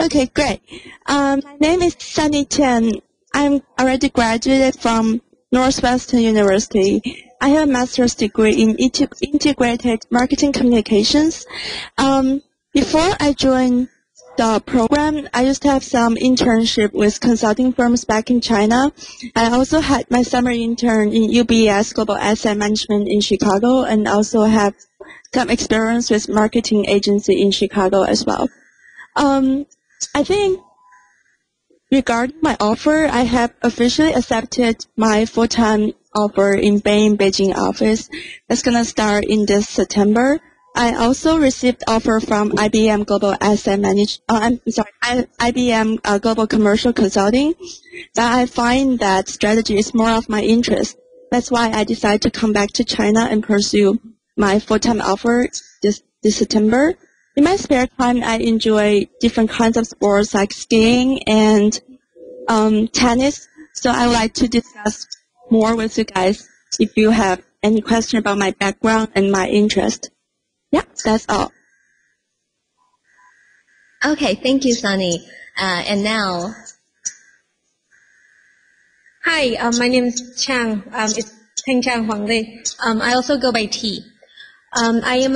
Okay, great. My name is Sunny Chen. I'm already graduated from Northwestern University. I have a master's degree in integrated marketing communications. Before I joined the program, I used to have some internship with consulting firms back in China. I also had my summer intern in UBS Global Asset Management in Chicago, and also have some experience with marketing agency in Chicago as well. I think regarding my offer, I have officially accepted my full-time offer in Beijing office. That's gonna start in this September. I also received offer from IBM Global Asset IBM Global Commercial Consulting, but I find that strategy is more of my interest. That's why I decided to come back to China and pursue my full-time offer this September. In my spare time, I enjoy different kinds of sports like skiing and tennis. So I would like to discuss more with you guys if you have any question about my background and my interest. Yeah, that's all. Okay, thank you, Sunny. And now, hi, my name is Chang. It's Peng Chang Huang Lei. I also go by T. I am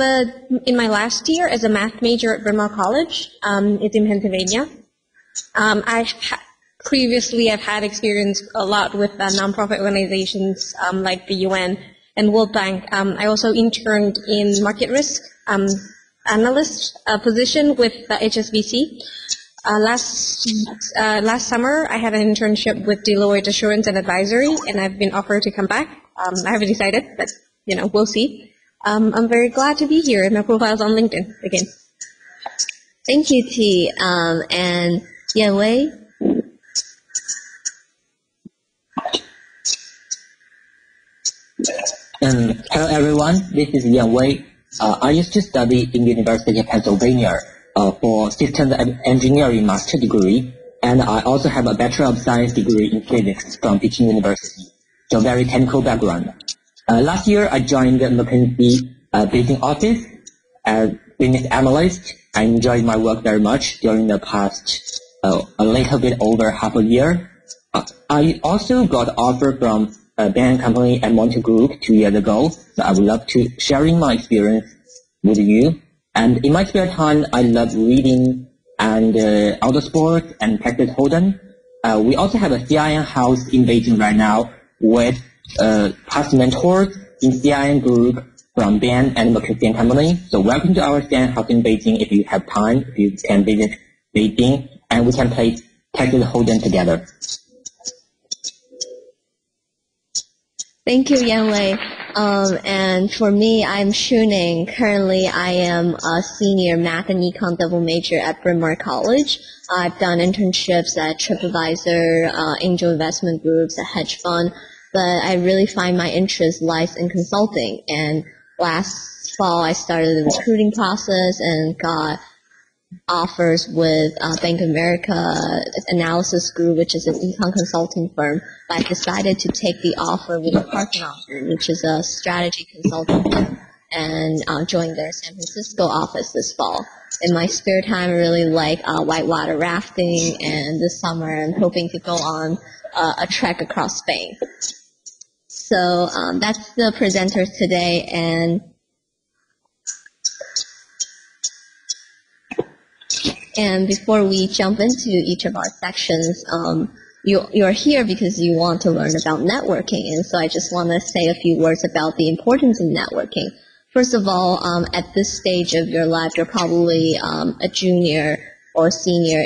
in my last year as a math major at Bryn Mawr College. It's in Pennsylvania. Previously, I've had experience a lot with nonprofit organizations like the UN and World Bank. I also interned in market risk analyst position with HSBC. Last summer, I had an internship with Deloitte Assurance and Advisory, and I've been offered to come back. I haven't decided, but we'll see. I'm very glad to be here, and my profile's on LinkedIn again. Thank you, T. And Yan Wei? Hello everyone, this is Yan Wei. I used to study in the University of Pennsylvania for systems engineering master degree, and I also have a Bachelor of Science degree in physics from Peking University, so very technical background. Last year, I joined the McKinsey Beijing office as business analyst. I enjoyed my work very much during the past a little bit over half a year. I also got offer from Bain & Company and Monte Group 2 years ago, so I would love to sharing my experience with you. And in my spare time, I love reading and outdoor sports and Texas Hold'em. We also have a CIN house in Beijing right now with past mentors in CIN group from Bain and McKinsey & Company. So welcome to our CIN house in Beijing. If you have time, if you can visit Beijing, and we can play Texas Hold'em together. Thank you, Yan Wei. And for me, I'm Shuning. Currently, I am a senior math and econ double major at Bryn Mawr College. I've done internships at TripAdvisor, angel investment groups, a hedge fund, but I really find my interest lies in consulting. And last fall, I started the recruiting process and got offers with Bank of America Analysis Group, which is an econ consulting firm. But I decided to take the offer with Parthenon Group, which is a strategy consulting firm, and join their San Francisco office this fall. In my spare time, I really like whitewater rafting, and this summer I'm hoping to go on a trek across Spain. So that's the presenters today, and before we jump into each of our sections, you're here because you want to learn about networking, and so I just want to say a few words about the importance of networking. First of all, at this stage of your life, you're probably a junior or senior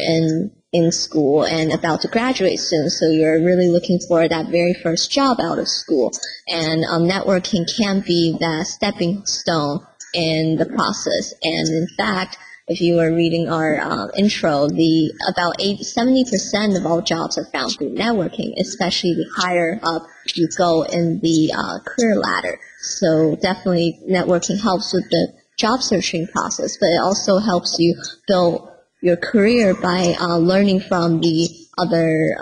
in school and about to graduate soon, so you're really looking for that very first job out of school. And networking can be that stepping stone in the process. And in fact, if you were reading our intro, about 70% of all jobs are found through networking, especially the higher up you go in the career ladder. So definitely networking helps with the job searching process, but it also helps you build your career by learning from the other,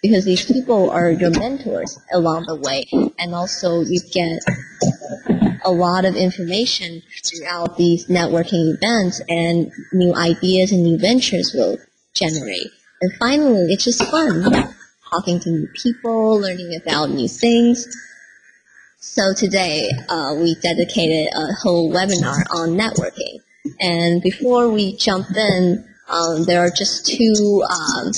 because these people are your mentors along the way, and also you get a a lot of information throughout these networking events, and new ideas and new ventures will generate. And finally, it's just fun, talking to new people, learning about new things. So today, we dedicated a whole webinar on networking. And before we jump in, there are just two kind of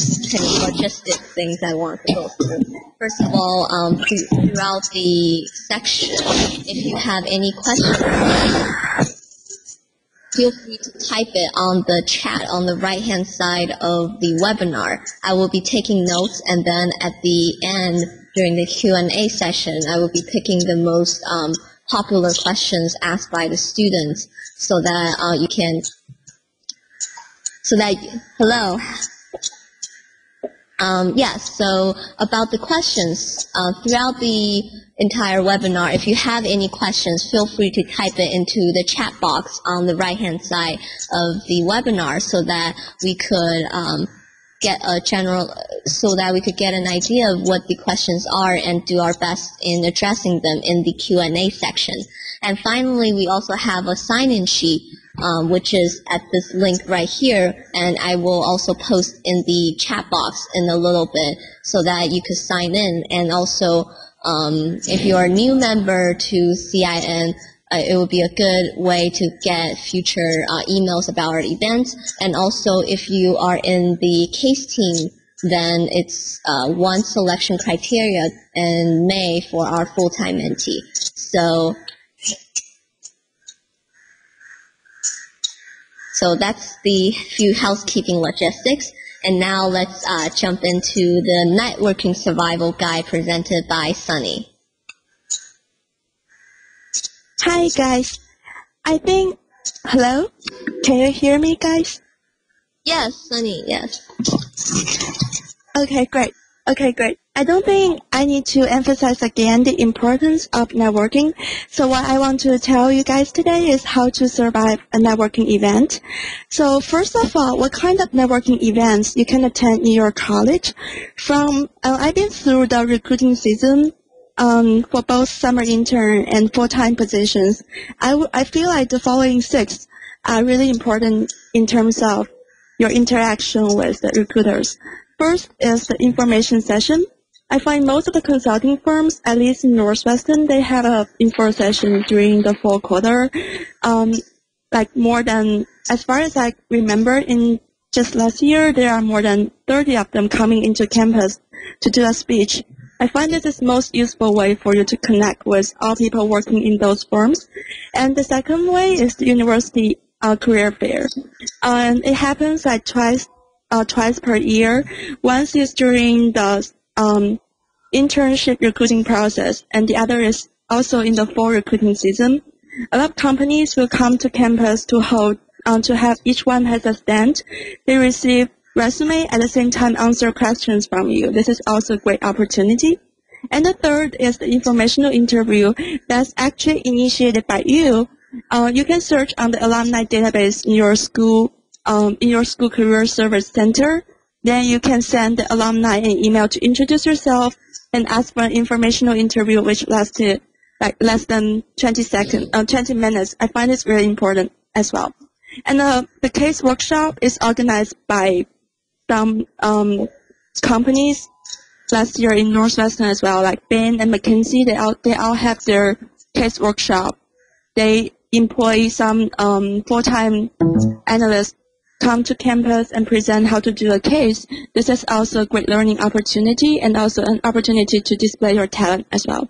logistic things I want to go through. First of all, throughout the section, if you have any questions, feel free to type it on the chat on the right-hand side of the webinar. I will be taking notes, and then at the end, during the Q&A session, I will be picking the most popular questions asked by the students, so that you can. Hello. Yes, so about the questions, throughout the entire webinar, if you have any questions, feel free to type it into the chat box on the right-hand side of the webinar, so that we could get an idea of what the questions are and do our best in addressing them in the Q&A section. And finally, we also have a sign-in sheet, which is at this link right here, and I will also post in the chat box in a little bit so that you could sign in. And also, if you're a new member to CIN, it would be a good way to get future emails about our events. And also, if you are in the case team, then it's one selection criteria in May for our full-time mentee. So that's the few housekeeping logistics. And now let's jump into the networking survival guide presented by Sunny. Hi guys. Hello? Can you hear me guys? Yes, Sunny, yes. Okay, great. I don't think I need to emphasize again the importance of networking. So what I want to tell you guys today is how to survive a networking event. So first of all, what kind of networking events you can attend in your college? I've been through the recruiting season for both summer intern and full-time positions. I feel like the following 6 are really important in terms of your interaction with the recruiters. First is the information session. I find most of the consulting firms, at least in Northwestern, they have a info session during the fall quarter. As far as I remember, in just last year, there are more than 30 of them coming into campus to do a speech. I find this is the most useful way for you to connect with all people working in those firms. And the second way is the university career fair. And it happens like twice per year. Once is during the internship recruiting process, and the other is also in the fall recruiting season. A lot of companies will come to campus to have each one has a stand. They receive resume at the same time answer questions from you. This is also a great opportunity. And the third is the informational interview that's actually initiated by you. You can search on the alumni database in your school career service center. Then you can send the alumni an email to introduce yourself and ask for an informational interview, which lasted like less than 20 minutes. I find it's really important as well. And the case workshop is organized by some companies last year in Northwestern as well, like Bain and McKinsey. They all have their case workshop. They employ some full-time analysts come to campus and present how to do a case. This is also a great learning opportunity and also an opportunity to display your talent as well.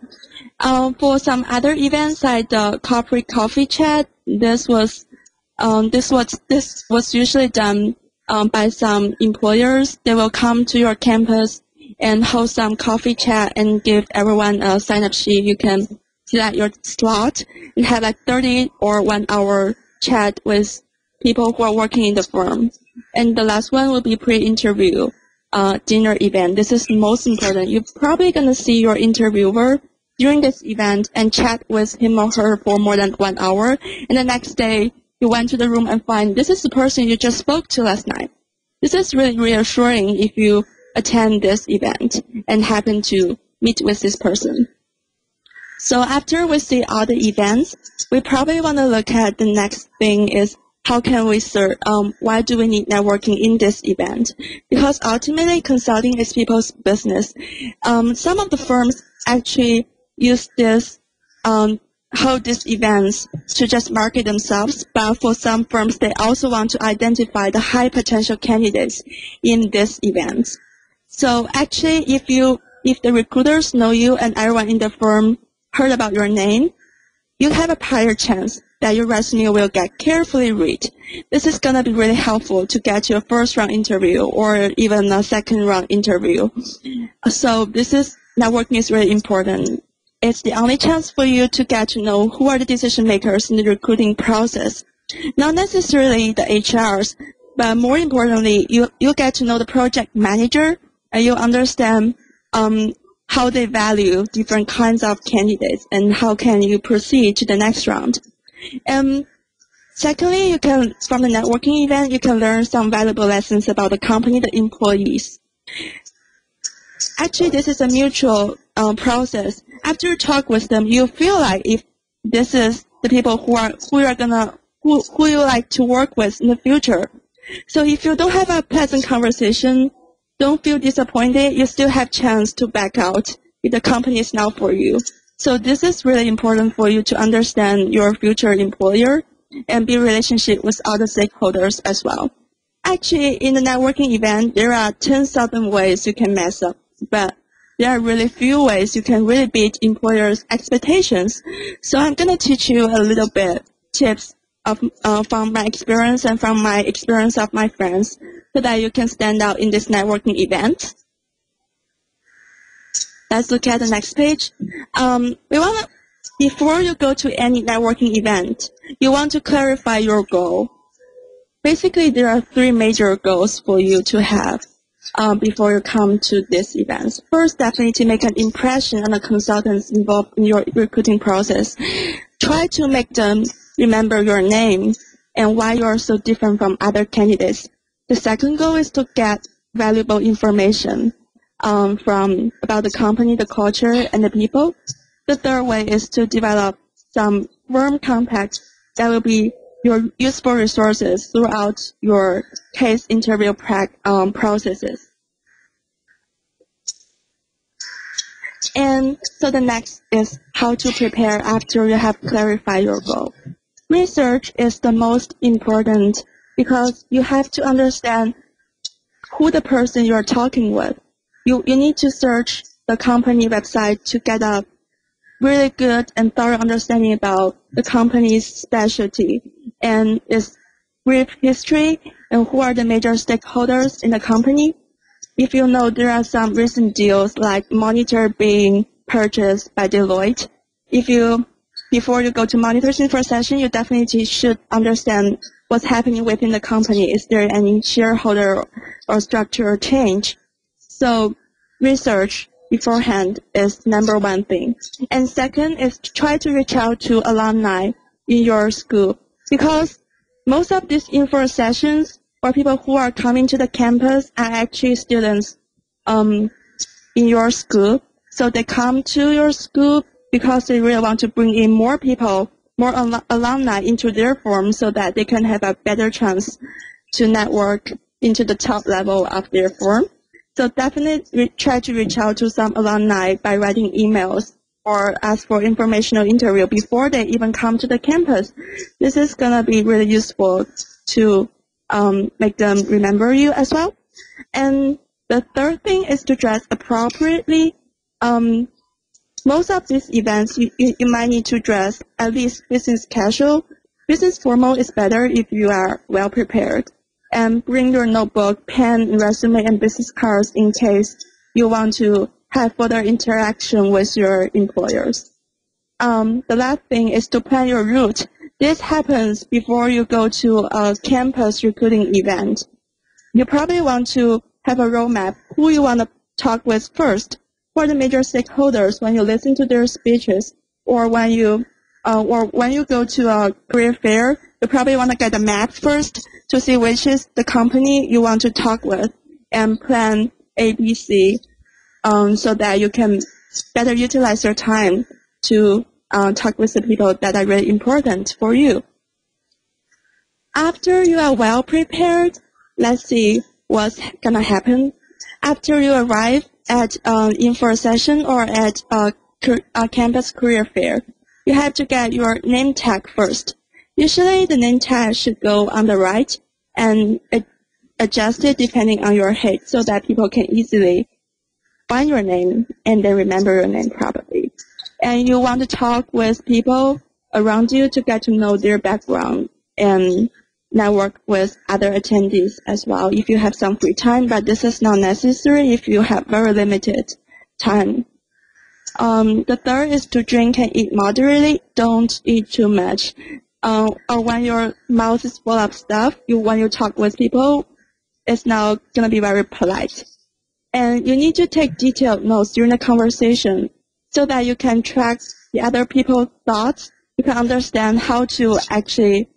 For some other events like the corporate coffee chat, this was usually done by some employers. They will come to your campus and host some coffee chat and give everyone a sign-up sheet. You can select your slot and have like 30 or 1 hour chat with people who are working in the firm. And the last one will be pre-interview dinner event. This is most important. You're probably going to see your interviewer during this event and chat with him or her for more than 1 hour. And the next day, you went to the room and find this is the person you just spoke to last night. This is really reassuring if you attend this event and happen to meet with this person. So after we see all the events, we probably want to look at the next thing is how can we serve, why do we need networking in this event? Because ultimately consulting is people's business. Some of the firms actually use this, hold these events to just market themselves, but for some firms, they also want to identify the high potential candidates in these events. So actually, if the recruiters know you and everyone in the firm heard about your name, you have a higher chance that your resume will get carefully read. This is going to be really helpful to get your first round interview or even a second round interview. So networking is really important. It's the only chance for you to get to know who are the decision makers in the recruiting process. Not necessarily the HRs, but more importantly, you get to know the project manager and you understand how they value different kinds of candidates and how can you proceed to the next round. Secondly, from the networking event, you can learn some valuable lessons about the company, the employees. Actually, this is a mutual process. After you talk with them, you feel like if this is the people who you like to work with in the future. So if you don't have a pleasant conversation, don't feel disappointed. You still have chance to back out if the company is not for you. So this is really important for you to understand your future employer and build relationship with other stakeholders as well. Actually, in the networking event, there are 10,000 ways you can mess up, but there are really few ways you can really beat employers' expectations. So I'm going to teach you a little bit tips from my experience and from my experience of my friends so that you can stand out in this networking event. Let's look at the next page. Before you go to any networking event, you want to clarify your goal. Basically, there are 3 major goals for you to have before you come to these events. First, definitely to make an impression on the consultants involved in your recruiting process. Try to make them remember your name and why you are so different from other candidates. The second goal is to get valuable information about the company, the culture, and the people. The third way is to develop some firm contacts that will be your useful resources throughout your case interview processes. And so the next is how to prepare after you have clarified your goal. Research is the most important because you have to understand who the person you're talking with. You need to search the company website to get a really good and thorough understanding about the company's specialty and its brief history and who are the major stakeholders in the company. If you know there are some recent deals like Monitor being purchased by Deloitte, before you go to Monitor's info session, you definitely should understand what's happening within the company. Is there any shareholder or structural change? So research beforehand is number one thing. And second is to try to reach out to alumni in your school because most of these info sessions or people who are coming to the campus are actually students in your school. So they come to your school because they really want to bring in more people, more alumni into their firm so that they can have a better chance to network into the top level of their firm. So definitely try to reach out to some alumni by writing emails or ask for informational interview before they even come to the campus. This is going to be really useful to make them remember you as well. And the third thing is to dress appropriately. Most of these events, you might need to dress at least business casual. Business formal is better if you are well prepared. And bring your notebook, pen, resume, and business cards in case you want to have further interaction with your employers. The last thing is to plan your route. This happens before you go to a campus recruiting event. You probably want to have a roadmap, who you want to talk with first, who are the major stakeholders when you listen to their speeches, or when you go to a career fair, you probably want to get a map first to see which is the company you want to talk with and plan ABC so that you can better utilize your time to talk with the people that are really important for you. After you are well prepared, let's see what's gonna happen. After you arrive at info session or at a campus career fair, you have to get your name tag first. Usually the name tag should go on the right and adjust it depending on your height so that people can easily find your name and then remember your name properly. And you want to talk with people around you to get to know their background and network with other attendees as well if you have some free time, but this is not necessary if you have very limited time. The third is to drink and eat moderately. Don't eat too much. Or when your mouth is full of stuff, when you talk with people, it's not going to be very polite. And you need to take detailed notes during the conversation so that you can track the other people's thoughts. You can understand how to actually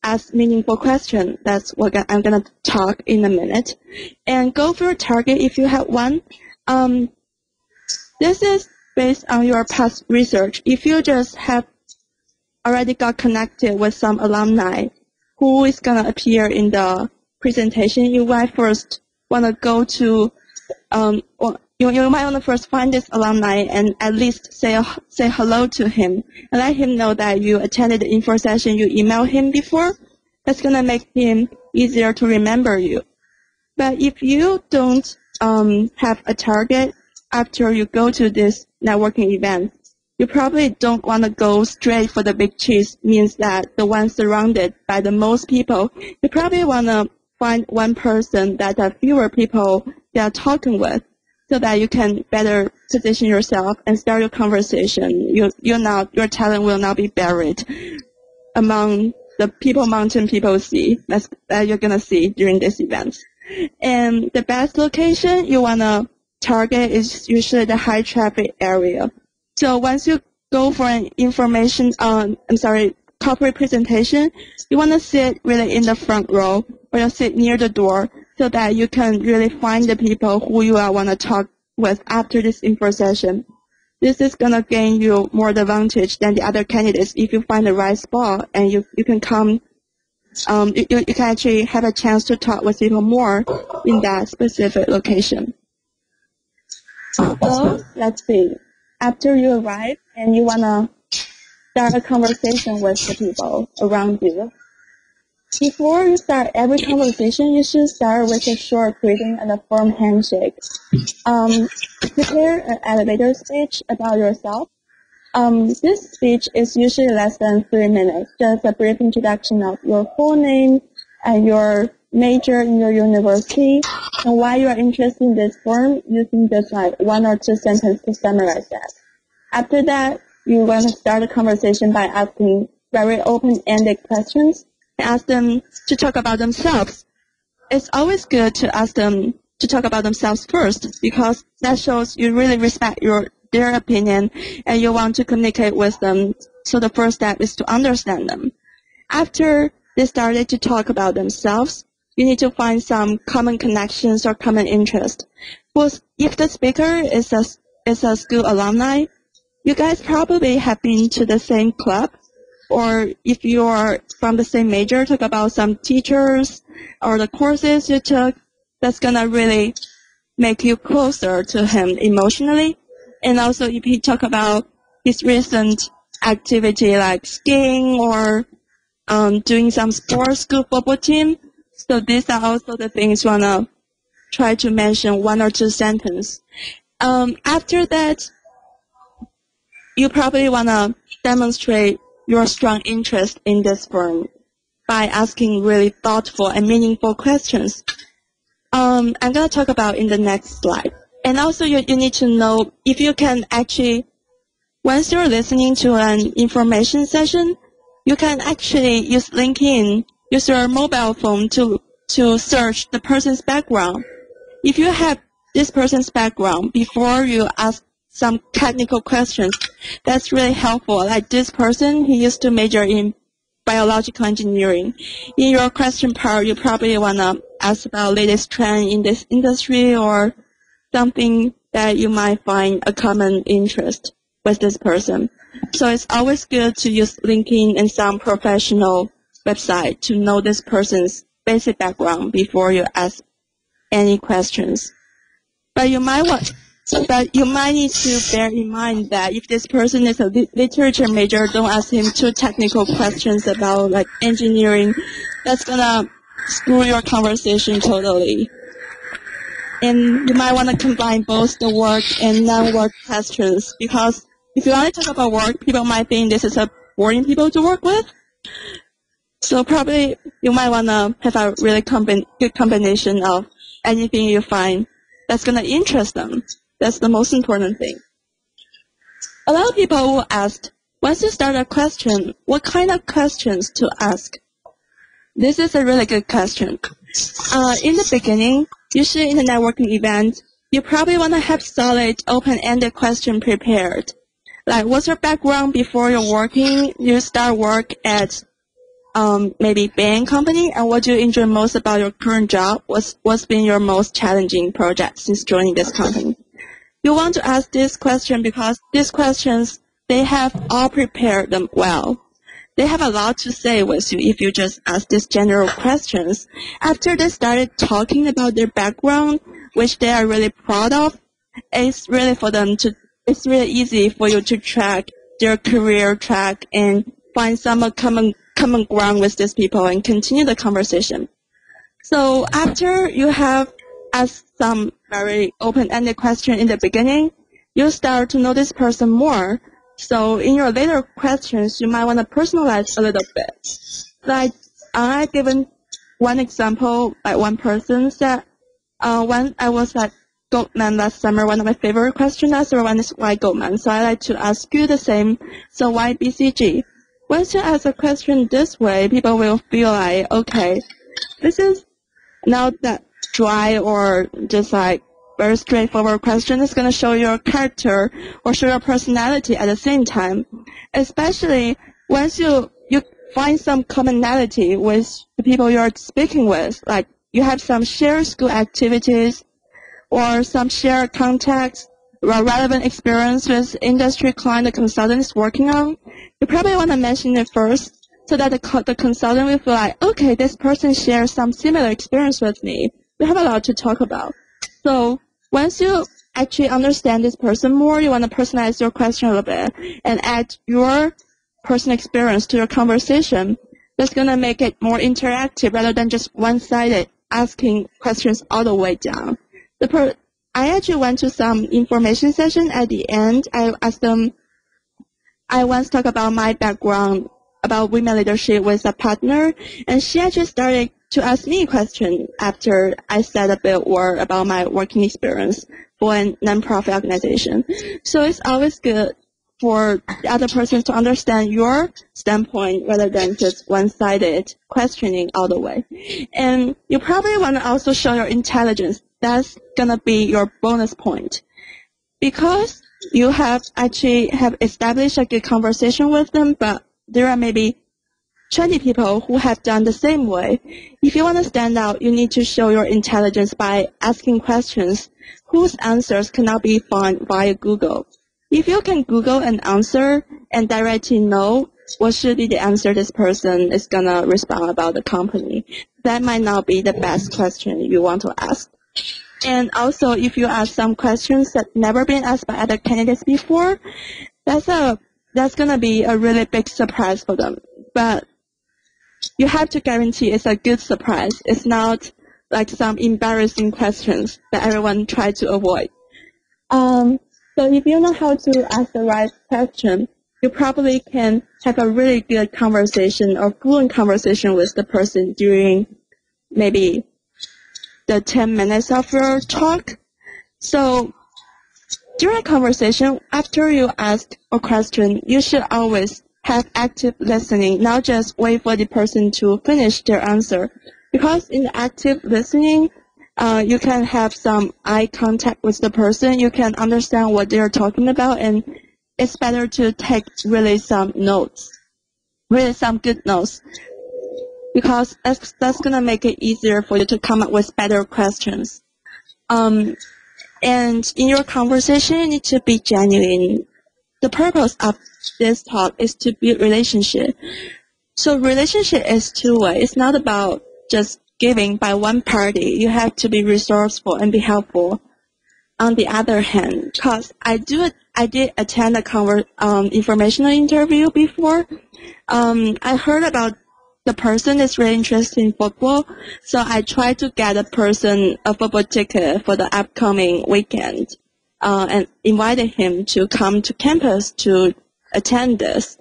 ask meaningful questions. That's what I'm going to talk in a minute. And go for a target if you have one. This is based on your past research. If you just have already got connected with some alumni who is going to appear in the presentation, you might first want to go to, you might want to first find this alumni and at least say hello to him and let him know that you attended the info session, you emailed him before. That's going to make him easier to remember you. But if you don't have a target after you go to this networking event, you probably don't want to go straight for the big cheese, means that the one surrounded by the most people. You probably want to find one person that are fewer people they are talking with so that you can better position yourself and start your conversation. Your talent will not be buried among the people mountain people see that you're going to see during this event. And the best location you want to target is usually the high traffic area. So once you go for an corporate presentation, you want to sit really in the front row or you sit near the door so that you can really find the people who you want to talk with after this info session. This is going to gain you more advantage than the other candidates if you find the right spot and you can come, you can actually have a chance to talk with people more in that specific location. So let's see. After you arrive and you want to start a conversation with the people around you, before you start every conversation, you should start with a short greeting and a firm handshake. Prepare an elevator speech about yourself. This speech is usually less than 3 minutes, just a brief introduction of your full name and your major in your university and why you are interested in this firm, using just like 1 or 2 sentences to summarize that. After that, you want to start a conversation by asking very open-ended questions and ask them to talk about themselves. It's always good to ask them to talk about themselves first because that shows you really respect their opinion and you want to communicate with them. So the first step is to understand them. After they started to talk about themselves, you need to find some common connections or common interest. Because if the speaker is a school alumni, you guys probably have been to the same club, or if you are from the same major, talk about some teachers or the courses you took. That's gonna really make you closer to him emotionally. And also if he talk about his recent activity like skiing or doing some sports, school football team. So these are also the things you wanna try to mention 1 or 2 sentences. After that, you probably wanna demonstrate your strong interest in this firm by asking really thoughtful and meaningful questions. I'm gonna talk about in the next slide. And also you need to know if you can actually, once you're listening to an information session, you can actually use LinkedIn, use your mobile phone to search the person's background. If you have this person's background before you ask some technical questions, that's really helpful. Like this person, he used to major in biological engineering. In your question part, you probably want to ask about latest trend in this industry or something that you might find a common interest with this person. So it's always good to use LinkedIn and some professional website to know this person's basic background before you ask any questions. But you might need to bear in mind that if this person is a literature major, don't ask him too technical questions about like engineering. That's gonna screw your conversation totally. And you might want to combine both the work and non-work questions, because if you only talk about work, people might think this is a boring people to work with. So probably you might want to have a really good combination of anything you find that's going to interest them. That's the most important thing. A lot of people will ask, once you start a question, what kind of questions to ask? This is a really good question. In the beginning, usually in a networking event, you probably want to have solid, open-ended question prepared. Like, what's your background before you're working? You start work at maybe bank company, and what do you enjoy most about your current job? What's been your most challenging project since joining this company? You want to ask this question because these questions, they have all prepared them well. They have a lot to say with you if you just ask these general questions. After they started talking about their background, which they are really proud of, it's really easy for you to track their career track and find some common ground with these people and continue the conversation. So after you have asked some very open-ended question in the beginning, you start to know this person more. So in your later questions, you might want to personalize a little bit. Like, I given one example, like one person said, when I was at Goldman last summer, one of my favorite questions asked everyone is why Goldman. So I like to ask you the same. So why BCG? Once you ask a question this way, people will feel like, okay, this is not that dry or just like very straightforward question. It's going to show your character or show your personality at the same time. Especially once you find some commonality with the people you're speaking with, like you have some shared school activities or some shared contacts or relevant experience with industry client the consultant is working on, you probably want to mention it first so that the consultant will feel like, okay, this person shares some similar experience with me. We have a lot to talk about. So once you actually understand this person more, you want to personalize your question a little bit and add your personal experience to your conversation. That's going to make it more interactive rather than just one-sided asking questions all the way down. I actually went to some information session at the end. I asked them, I once talked about my background about women leadership with a partner, and she actually started to ask me a question after I said a bit more about my working experience for a nonprofit organization. So it's always good for the other person to understand your standpoint rather than just one-sided questioning all the way. And you probably want to also show your intelligence. That's going to be your bonus point. Because you have established a good conversation with them, but there are maybe 20 people who have done the same way. If you want to stand out, you need to show your intelligence by asking questions whose answers cannot be found via Google. If you can Google an answer and directly know what should be the answer this person is going to respond about the company, that might not be the best question you want to ask. And also, if you ask some questions that never been asked by other candidates before, that's going to be a really big surprise for them. But you have to guarantee it's a good surprise. It's not like some embarrassing questions that everyone tries to avoid. So if you know how to ask the right question, you probably can have a really good conversation or fluent conversation with the person during maybe the 10 minutes of your talk. So during a conversation, after you ask a question, you should always have active listening, not just wait for the person to finish their answer. Because in active listening, you can have some eye contact with the person. You can understand what they're talking about, and it's better to take really some notes, really some good notes, because that's going to make it easier for you to come up with better questions. And in your conversation, you need to be genuine. the purpose of this talk is to build relationship. So relationship is two-way. It's not about just giving by one party. You have to be resourceful and be helpful. On the other hand, because I did attend a informational interview before. I heard about the person is really interested in football, so I tried to get a person a football ticket for the upcoming weekend, and invited him to come to campus to attend this.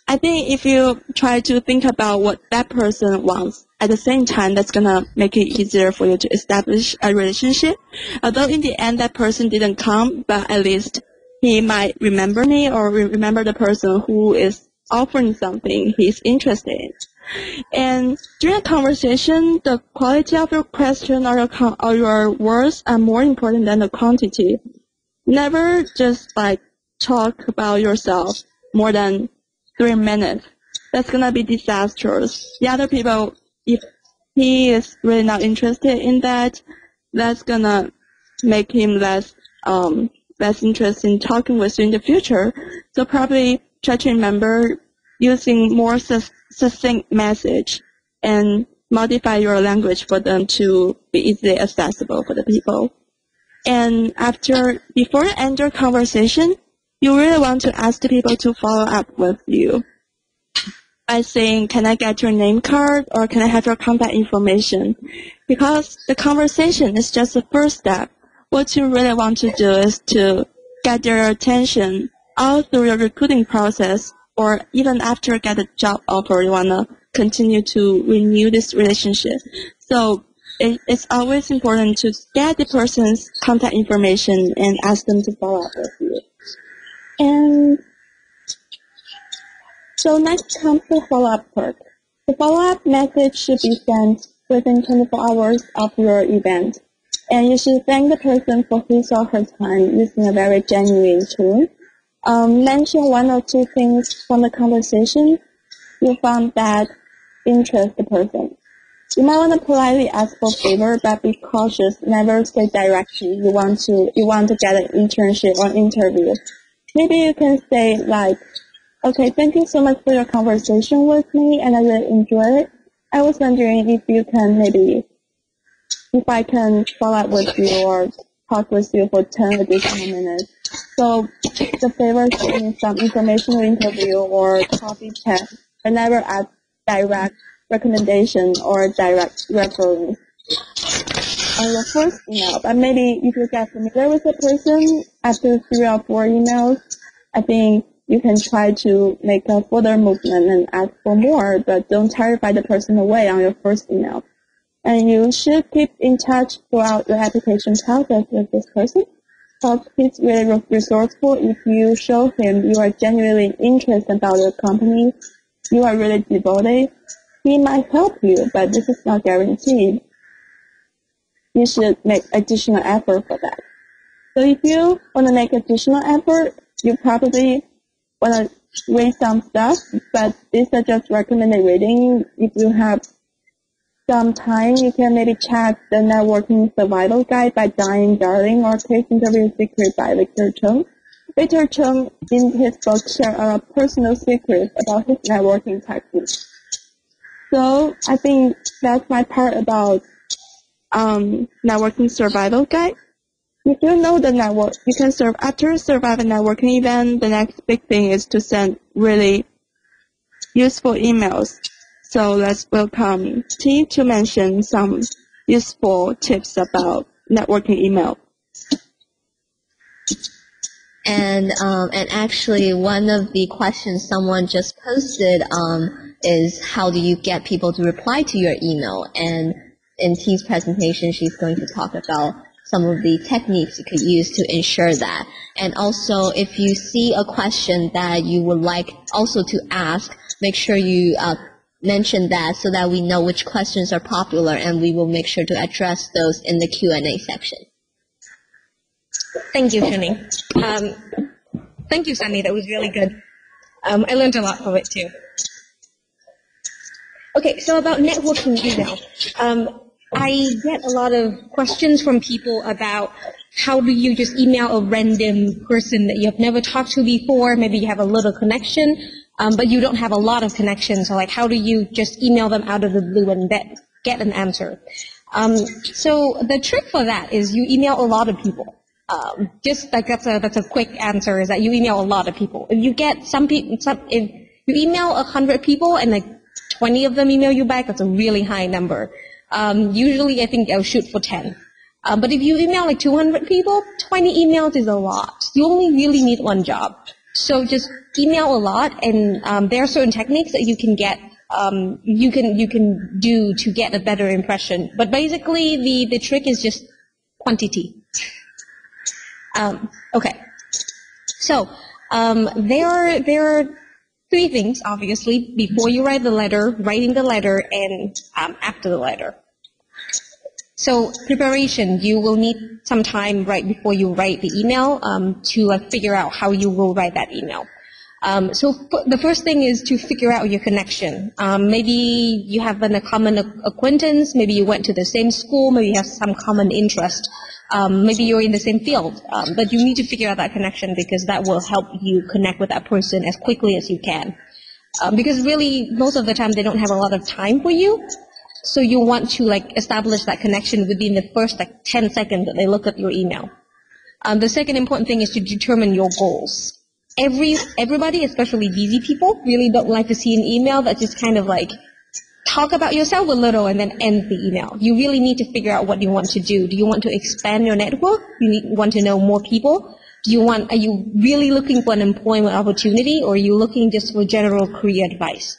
I think if you try to think about what that person wants at the same time, that's gonna make it easier for you to establish a relationship. Although in the end that person didn't come, but at least he might remember me or remember the person who is offering something he's interested in. And during a conversation, the quality of your question or your words are more important than the quantity. Never just talk about yourself more than 3 minutes. That's gonna be disastrous. The other people, if he is really not interested in that, that's gonna make him less interested in talking with you in the future. So probably try to remember using more succinct message and modify your language for them to be easily accessible for the people. And before you end your conversation, you really want to ask the people to follow up with you by saying, can I get your name card or can I have your contact information? Because the conversation is just the first step. What you really want to do is to get their attention all through your recruiting process, or even after you get a job offer, you want to continue to renew this relationship. So it's always important to get the person's contact information and ask them to follow up with you. And so next comes the follow-up part. The follow-up message should be sent within 24 hours of your event. And you should thank the person for his or her time using a very genuine tone. Mention one or two things from the conversation you found that interest the person. You might want to politely ask for favor, but be cautious. Never say directly you want to get an internship or interview. Maybe you can say okay, thank you so much for your conversation with me, and I really enjoyed it. I was wondering if I can follow up with you or talk with you for 10 additional minutes. So the favor is giving some informational interview or coffee chat, but never ask direct recommendation or direct reference on your first email. But maybe if you get familiar with the person after 3 or 4 emails, I think you can try to make a further movement and ask for more, but don't terrify the person away on your first email. And you should keep in touch throughout the application process with this person. So he's really resourceful. If you show him you are genuinely interested about the company, you are really devoted, he might help you, but this is not guaranteed. You should make additional effort for that. So if you want to make additional effort, you probably want to read some stuff, but these are just recommended reading. If you have some time, you can maybe check the Networking Survival Guide by Diane Darling or Case Interview Secret by Victor Chung. Victor Chung, in his book, shared a personal secret about his networking techniques. So I think that's my part about Networking Survival Guide. If you know the network, you can after you survive a networking event, the next big thing is to send really useful emails. So let's welcome T to mention some useful tips about networking email. And actually, one of the questions someone just posted is how do you get people to reply to your email? And in T's presentation, she's going to talk about some of the techniques you could use to ensure that. And also, if you see a question that you would like also to ask, make sure you mention that so that we know which questions are popular, and we will make sure to address those in the Q&A section. Thank you, Shani. Thank you, Sunny. That was really good. I learned a lot from it, too. Okay, so about networking email. I get a lot of questions from people about how do you just email a random person that you have never talked to before? Maybe you have a little connection, but you don't have a lot of connections. So like, how do you just email them out of the blue and get an answer? So the trick for that is you email a lot of people. Just like that's a quick answer, is that you email a lot of people. If you get if you email 100 people and like 20 of them email you back, that's a really high number. Usually I think I'll shoot for 10. But if you email like 200 people, 20 emails is a lot. You only really need one job. So just email a lot, and there are certain techniques that you can get, you can do to get a better impression. But basically the trick is just quantity. Okay. So there are three things, obviously, before you write the letter, writing the letter, and after the letter. So preparation, you will need some time right before you write the email to figure out how you will write that email. So the first thing is to figure out your connection. Maybe you have a common acquaintance, maybe you went to the same school, maybe you have some common interest. Maybe you're in the same field, but you need to figure out that connection, because that will help you connect with that person as quickly as you can. Because really, most of the time, they don't have a lot of time for you. So you want to like establish that connection within the first like 10 seconds that they look at your email. The second important thing is to determine your goals. Everybody, especially busy people, really don't like to see an email that just kind of like talk about yourself a little and then end the email. You really need to figure out what you want to do. Do you want to expand your network? You want to know more people? Are you really looking for an employment opportunity, or are you looking just for general career advice?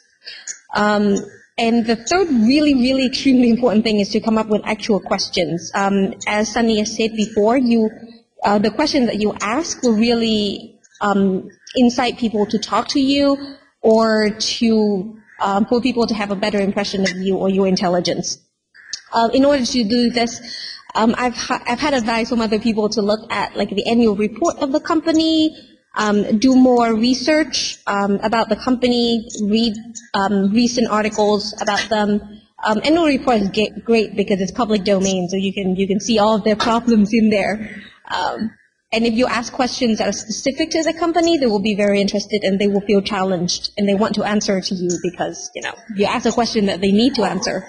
And the third really, really extremely important thing is to come up with actual questions. As Sunny has said before, the questions that you ask will really incite people to talk to you, or to for people to have a better impression of you or your intelligence. In order to do this, I've had advice from other people to look at like the annual report of the company, do more research about the company, read recent articles about them. Annual report is great because it's public domain, so you can see all of their problems in there. And if you ask questions that are specific to the company, they will be very interested and they will feel challenged and they want to answer to you, because you ask a question that they need to answer.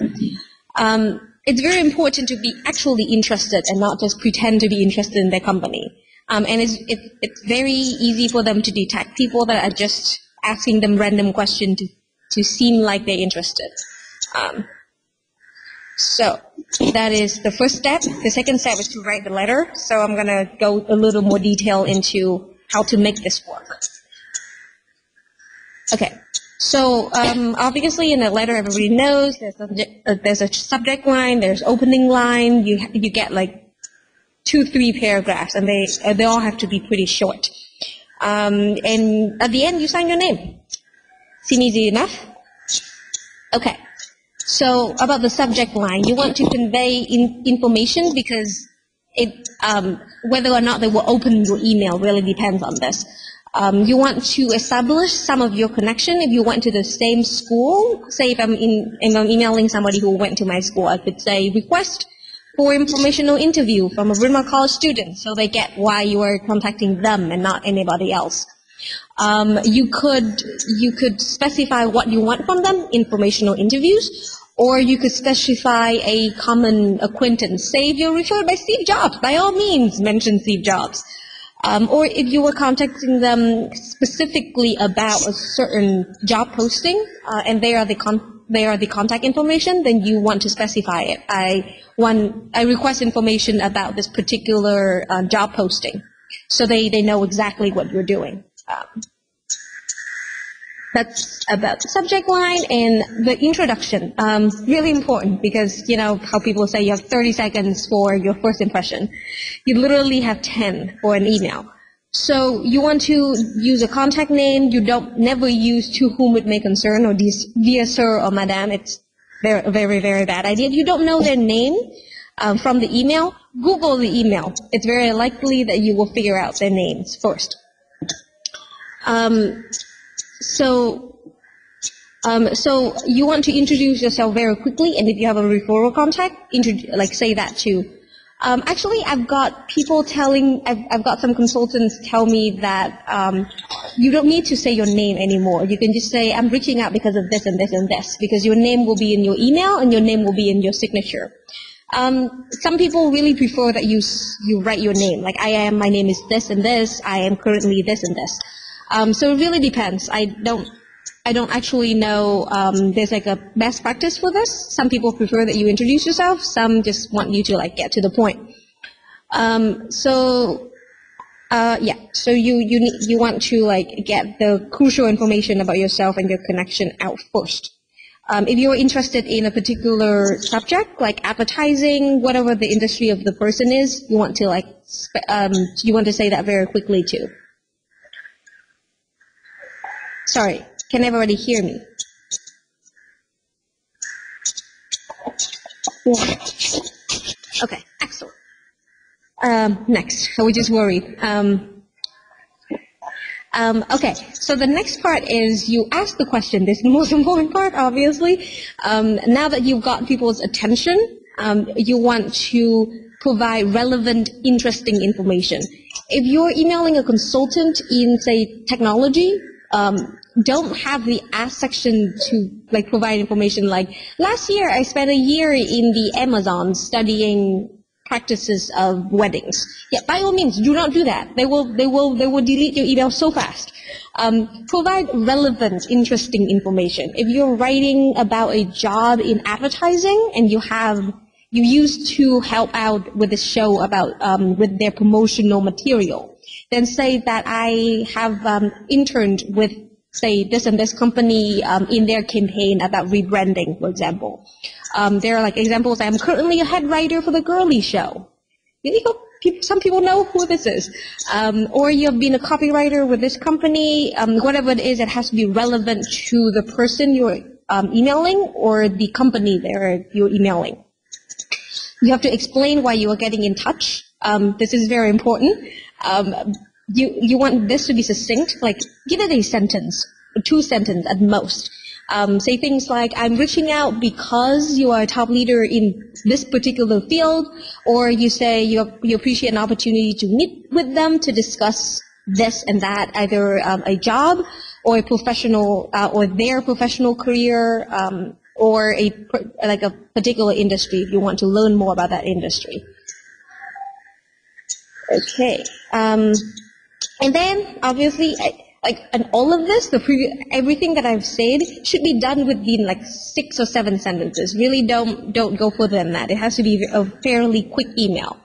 It's very important to be actually interested and not just pretend to be interested in their company. And it's very easy for them to detect people that are just asking them random questions to seem like they're interested. So that is the first step. The second step is to write the letter. So I'm going to go a little more detail into how to make this work. Okay. So obviously in a letter, everybody knows there's a subject line, there's opening line. You get like 2-3 paragraphs, and they all have to be pretty short. And at the end, you sign your name. Seem easy enough? Okay. So about the subject line, you want to convey information, because whether or not they will open your email really depends on this. You want to establish some of your connection. If you went to the same school, say if I'm emailing somebody who went to my school, I could say request for informational interview from a Bryn Mawr College student, so they get why you are contacting them and not anybody else. You could specify what you want from them, informational interviews, or you could specify a common acquaintance. Say if you're referred by Steve Jobs, by all means mention Steve Jobs. Or if you were contacting them specifically about a certain job posting, and they are the contact information, then you want to specify it. I request information about this particular job posting, so they know exactly what you're doing. That's about the subject line. And the introduction, really important, because how people say you have 30 seconds for your first impression. You literally have 10 for an email. So you want to use a contact name. You never use "to whom it may concern" or "dear sir" or "madam." It's very, very, very bad idea. If you don't know their name from the email, Google the email. It's very likely that you will figure out their names first. So you want to introduce yourself very quickly, and if you have a referral contact, say that too. Actually, I've got people telling, I've got some consultants tell me that you don't need to say your name anymore. You can just say, I'm reaching out because of this and this and this, because your name will be in your email and your name will be in your signature. Some people really prefer that you write your name, like my name is this and this, I am currently this and this. So it really depends. I don't actually know, there's like a best practice for this. Some people prefer that you introduce yourself. Some just want you to like get to the point. So you want to like get the crucial information about yourself and your connection out first. If you're interested in a particular subject, like advertising, whatever the industry of the person is, you want to like, you want to say that very quickly too. Sorry, can everybody hear me? Yeah. Okay, excellent. Next, I was just worried. Okay, so the next part is you ask the question. This is the most important part, obviously. Now that you've got people's attention, you want to provide relevant, interesting information. If you're emailing a consultant in, say, technology, don't have the ask section to like provide information like, last year I spent a year in the Amazon studying practices of weddings. Yeah, by all means, do not do that. They will delete your email so fast. Provide relevant, interesting information. If you're writing about a job in advertising and you used to help out with the show about with their promotional material, then say that I have interned with, say, this and this company in their campaign about rebranding, for example. There are like examples. I am currently a head writer for the Girly Show. Some people know who this is. Or you have been a copywriter with this company. Whatever it is, it has to be relevant to the person you're emailing or the company you're emailing. You have to explain why you are getting in touch. This is very important. You want this to be succinct, like give it a sentence, 2 sentences at most. Say things like, I'm reaching out because you are a top leader in this particular field, or you say you appreciate an opportunity to meet with them to discuss this and that, either a job or a professional, or their professional career, or a particular industry if you want to learn more about that industry. Okay. And then, obviously, and all of this, everything that I've said should be done within like 6 or 7 sentences. Really don't go further than that. It has to be a fairly quick email.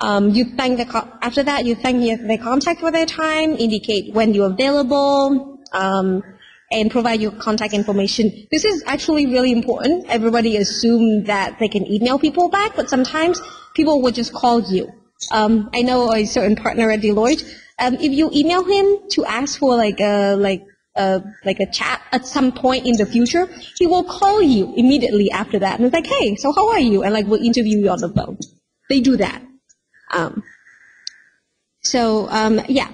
After that, you thank their contact for their time, indicate when you're available, and provide your contact information. This is actually really important. Everybody assumes that they can email people back, but sometimes people will just call you. I know a certain partner at Deloitte. If you email him to ask for like a chat at some point in the future, he will call you immediately after that. And it's like, hey, so how are you? And like, we'll interview you on the phone. They do that. Yeah.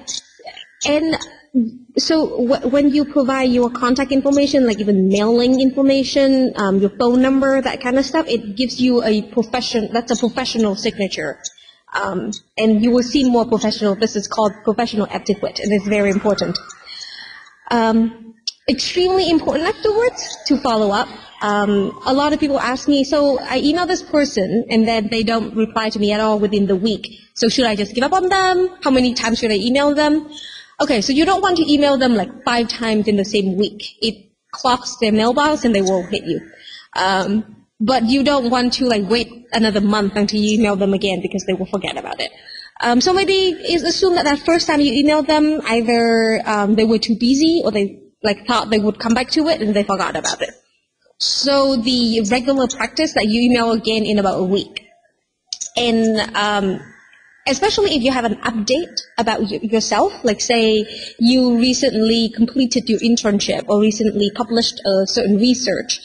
And so when you provide your contact information, like even mailing information, your phone number, that kind of stuff, it gives you that's a professional signature. And you will see more professional. This is called professional etiquette, and it's very important. Extremely important afterwards to follow up. A lot of people ask me, so I email this person, and then they don't reply to me at all within the week. So should I just give up on them? How many times should I email them? Okay, so you don't want to email them like 5 times in the same week. It clogs their mailbox, and they will hit you. But you don't want to like wait another month until you email them again because they will forget about it. So maybe assume that first time you emailed them, either they were too busy or they like thought they would come back to it and they forgot about it. So the regular practice that you email again in about a week. And especially if you have an update about yourself, like say you recently completed your internship or recently published a certain research,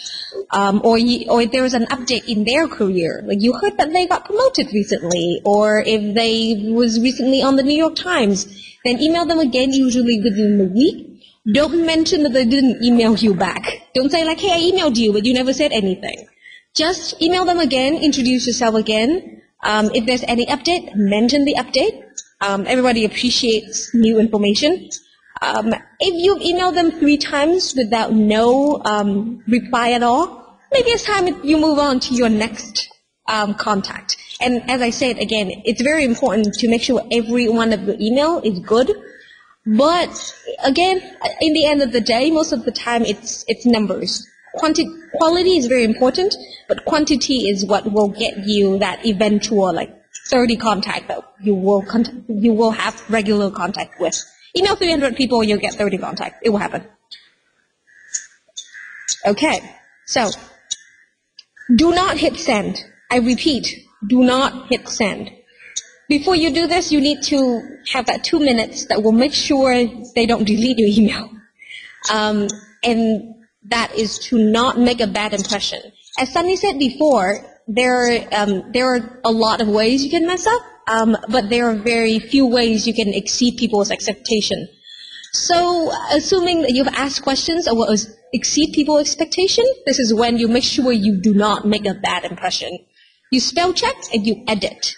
or there was an update in their career, like you heard that they got promoted recently, or if they was recently on the New York Times, then email them again, usually within the week. Don't mention that they didn't email you back. Don't say like, hey, I emailed you, but you never said anything. Just email them again, introduce yourself again. If there's any update, mention the update. Everybody appreciates new information. If you've emailed them 3 times without no reply at all, maybe it's time you move on to your next contact. And as I said, again, it's very important to make sure every one of your email is good. But again, in the end of the day, most of the time it's numbers. Quality is very important, but quantity is what will get you that eventual 30 contact that you will have regular contact with. Email 300 people, you'll get 30 contact. It will happen. Okay, so do not hit send. I repeat, do not hit send. Before you do this, you need to have that 2 minutes that will make sure they don't delete your email. And that is to not make a bad impression. As Sunny said before, there are a lot of ways you can mess up, but there are very few ways you can exceed people's expectation. So, assuming that you've asked questions that will exceed people's expectation, this is when you make sure you do not make a bad impression. You spell check and you edit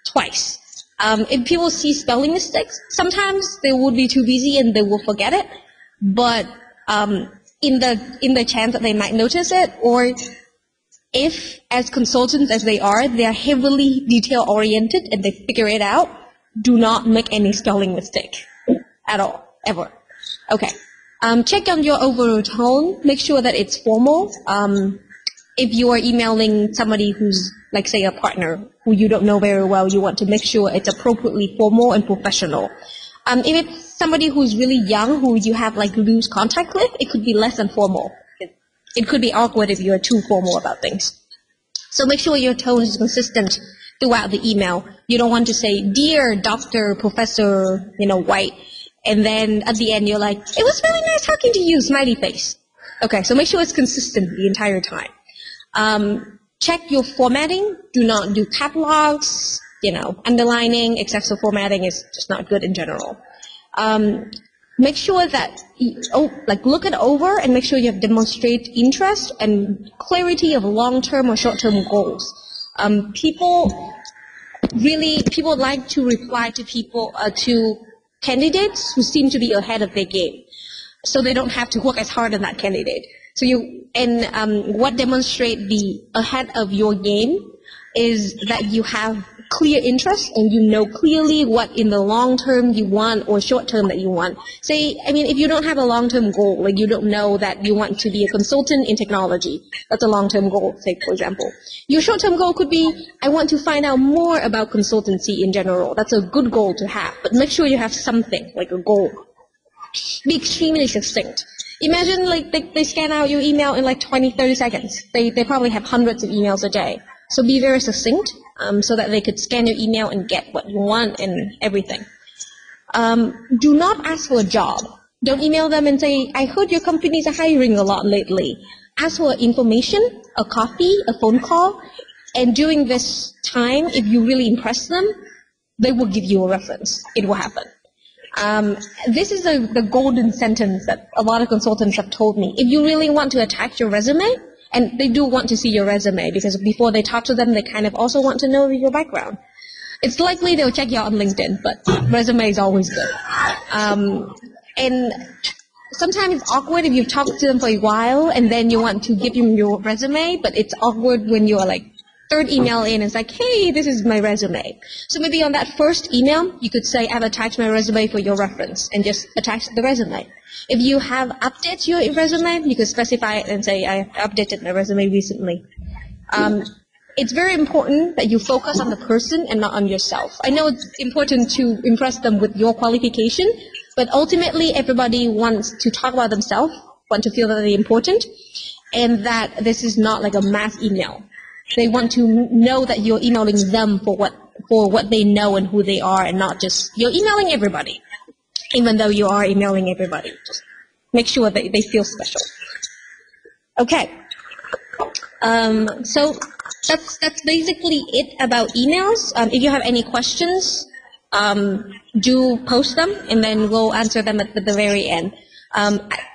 twice. If people see spelling mistakes, sometimes they will be too busy and they will forget it. But in the chance that they might notice it, or if, as consultants as they are heavily detail-oriented and they figure it out, do not make any spelling mistake at all, ever. Okay. Check on your overall tone. Make sure that it's formal. If you are emailing somebody who's, say, a partner who you don't know very well, you want to make sure it's appropriately formal and professional. If it's somebody who's really young, who you have, loose contact with, it could be less than formal. It could be awkward if you're too formal about things. So make sure your tone is consistent throughout the email. You don't want to say, "Dear Dr. Professor, White," and then at the end you're like, "It was really nice talking to you," smiley face. Okay, so make sure it's consistent the entire time. Check your formatting. Do not do cap locks, underlining. Excessive formatting is just not good in general. Make sure that, look it over and make sure you have demonstrate interest and clarity of long-term or short-term goals. People like to reply to to candidates who seem to be ahead of their game, so they don't have to work as hard on that candidate. So what demonstrate the ahead of your game is that you have clear interest and you know clearly what in the long term you want or short term that you want. If you don't have a long term goal, you don't know that you want to be a consultant in technology, that's a long term goal, say for example. Your short term goal could be, I want to find out more about consultancy in general. That's a good goal to have, but make sure you have something, like a goal. Be extremely succinct. Imagine they scan out your email in 20, 30 seconds. They probably have hundreds of emails a day. So be very succinct so that they could scan your email and get what you want and everything. Do not ask for a job. Don't email them and say, "I heard your companies are hiring a lot lately." Ask for information, a coffee, a phone call, and during this time, if you really impress them, they will give you a reference. It will happen. This is the golden sentence that a lot of consultants have told me. If you really want to attach your resume, and they do want to see your resume because before they talk to them, they kind of also want to know your background. It's likely they'll check you out on LinkedIn, but resume is always good. And sometimes it's awkward if you've talked to them for a while and then you want to give them your resume, but it's awkward when you're third email in, it's like, "Hey, this is my resume." So maybe on that first email, you could say, "I've attached my resume for your reference," and just attach the resume. If you have updated your resume, you could specify it and say, "I updated my resume recently." It's very important that you focus on the person and not on yourself. I know it's important to impress them with your qualification, but ultimately everybody wants to talk about themselves, want to feel that they're important, and that this is not like a mass email. They want to know that you're emailing them for what they know and who they are, and not just you're emailing everybody. Even though you are emailing everybody, just make sure that they feel special. Okay. So that's basically it about emails. If you have any questions, do post them, and then we'll answer them at the very end.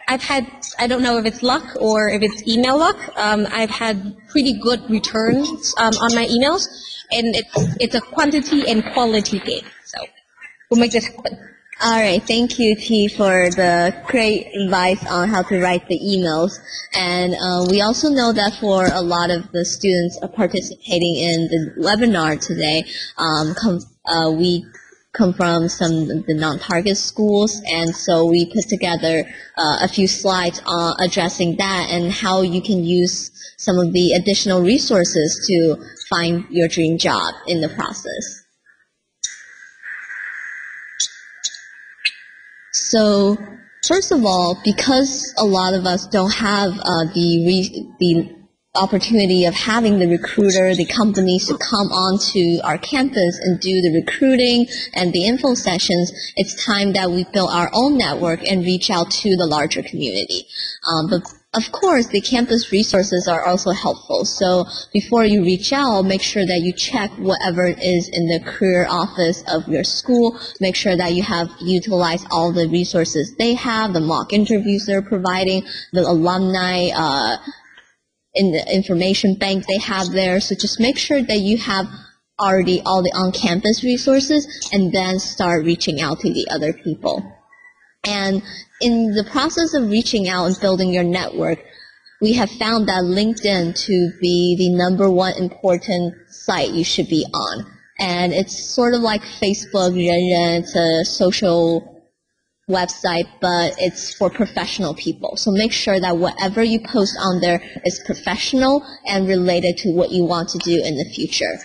I've had, I don't know if it's luck or if it's email luck, I've had pretty good returns on my emails, and it's a quantity and quality game. So we'll make this happen. All right, thank you, T, for the great advice on how to write the emails. And we also know that for a lot of the students participating in the webinar today, we come from some of the non-target schools, and so we put together a few slides addressing that and how you can use some of the additional resources to find your dream job in the process. So first of all, because a lot of us don't have the opportunity of having the recruiter, the companies to come onto our campus and do the recruiting and the info sessions, it's time that we build our own network and reach out to the larger community. But of course, the campus resources are also helpful. So before you reach out, make sure that you check whatever is in the career office of your school. Make sure that you have utilized all the resources they have, the mock interviews they're providing, the alumni in the information bank they have there. So just make sure that you have already all the on-campus resources and then start reaching out to the other people. And in the process of reaching out and building your network, we have found that LinkedIn to be the #1 important site you should be on. And it's sort of like Facebook, it's a social website, but it's for professional people. So make sure that whatever you post on there is professional and related to what you want to do in the future.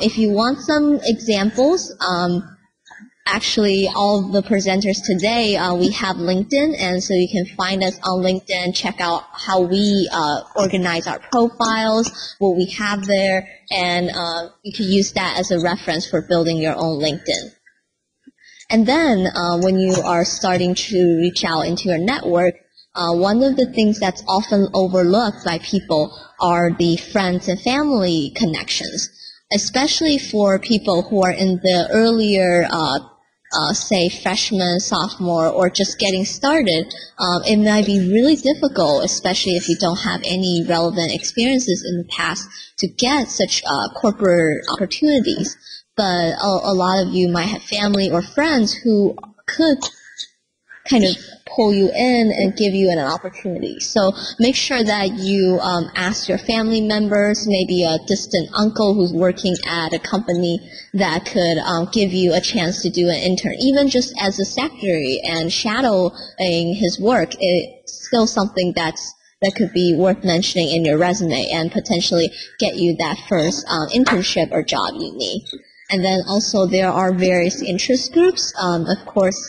If you want some examples, actually, all the presenters today, we have LinkedIn, and so you can find us on LinkedIn, check out how we organize our profiles, what we have there, and you can use that as a reference for building your own LinkedIn. And then when you are starting to reach out into your network, one of the things that's often overlooked by people are the friends and family connections, especially for people who are in the earlier say freshman, sophomore, or just getting started. It might be really difficult, especially if you don't have any relevant experiences in the past, to get such corporate opportunities. But a lot of you might have family or friends who could kind of pull you in and give you an opportunity. So make sure that you ask your family members, maybe a distant uncle who's working at a company that could give you a chance to do an intern, even just as a secretary and shadowing his work. It's still something that could be worth mentioning in your resume and potentially get you that first internship or job you need. And then also there are various interest groups. Of course,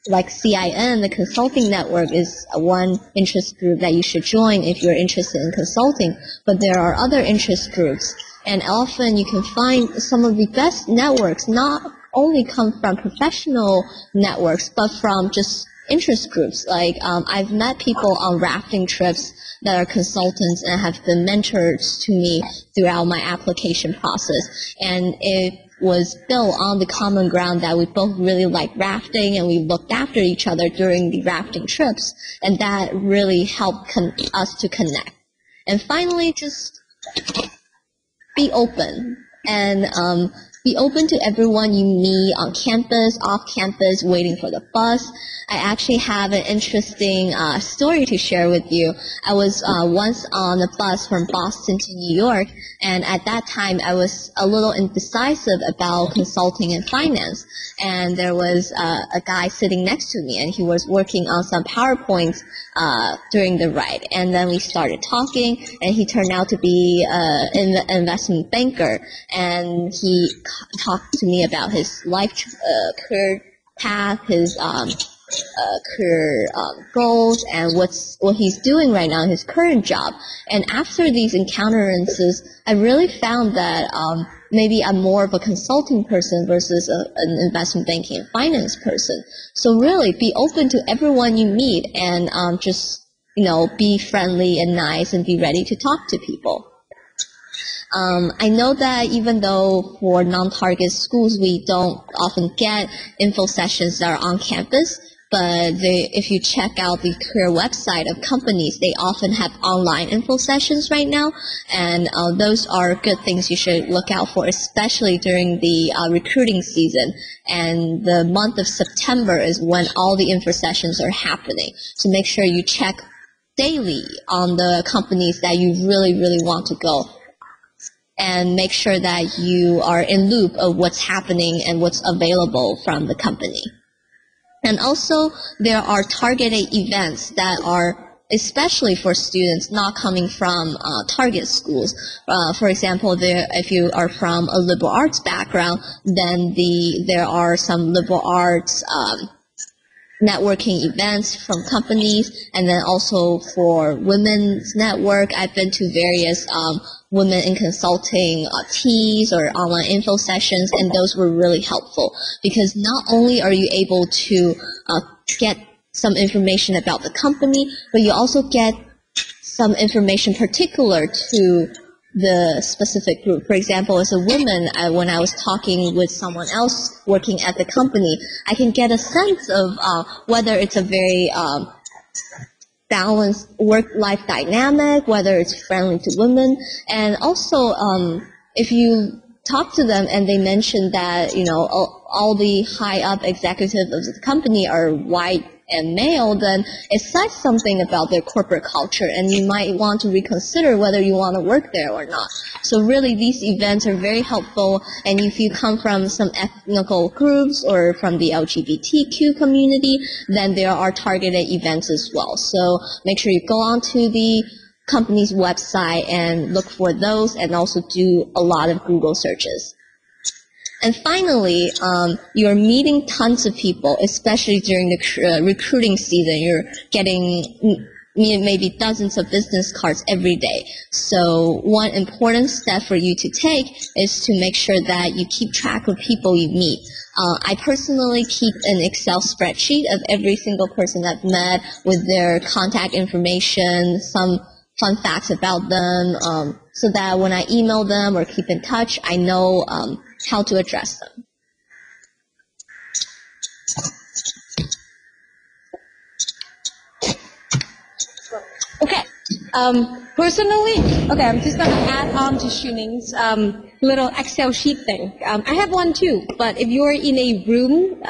like CIN, the consulting network, is one interest group that you should join if you're interested in consulting. But there are other interest groups, and often you can find some of the best networks not only come from professional networks, but from just interest groups. Like I've met people on rafting trips that are consultants and have been mentors to me throughout my application process. And it was built on the common ground that we both really like rafting, and we looked after each other during the rafting trips, and that really helped us to connect. And finally, just be open, and be open to everyone you meet on campus, off campus, waiting for the bus. I actually have an interesting story to share with you. I was once on a bus from Boston to New York, and at that time I was a little indecisive about consulting and finance. And there was a guy sitting next to me, and he was working on some PowerPoints during the ride. And then we started talking, and he turned out to be an investment banker. And he talked to me about his life career path, his career goals, and what he's doing right now in his current job. And after these encounterances, I really found that maybe I'm more of a consulting person versus an investment banking and finance person. So really, be open to everyone you meet, and just be friendly and nice, and be ready to talk to people. I know that even though for non-target schools we don't often get info sessions that are on campus, but if you check out the career website of companies, they often have online info sessions right now, and those are good things you should look out for, especially during the recruiting season. And the month of September is when all the info sessions are happening. So make sure you check daily on the companies that you really, really want to go, and make sure that you are in loop of what's happening and what's available from the company. And also, there are targeted events that are especially for students not coming from target schools. For example, if you are from a liberal arts background, then there are some liberal arts networking events from companies, and then also for women's network, I've been to various women in consulting teas or online info sessions, and those were really helpful because not only are you able to get some information about the company, but you also get some information particular to the specific group. For example, as a woman, when I was talking with someone else working at the company, I can get a sense of whether it's a very balanced work-life dynamic, whether it's friendly to women, and also if you talk to them and they mention that all the high-up executives of the company are white and male, then it says something about their corporate culture, and you might want to reconsider whether you want to work there or not. So really, these events are very helpful, and if you come from some ethnical groups or from the LGBTQ community, then there are targeted events as well. So make sure you go onto the company's website and look for those, and also do a lot of Google searches. And finally, you're meeting tons of people, especially during the recruiting season. You're getting maybe dozens of business cards every day. So one important step for you to take is to make sure that you keep track of people you meet. I personally keep an Excel spreadsheet of every single person I've met with their contact information, some fun facts about them, so that when I email them or keep in touch, I know how to address them. Okay. Personally, I'm just going to add on to Shuning's little Excel sheet thing. I have one too, but if you're in a room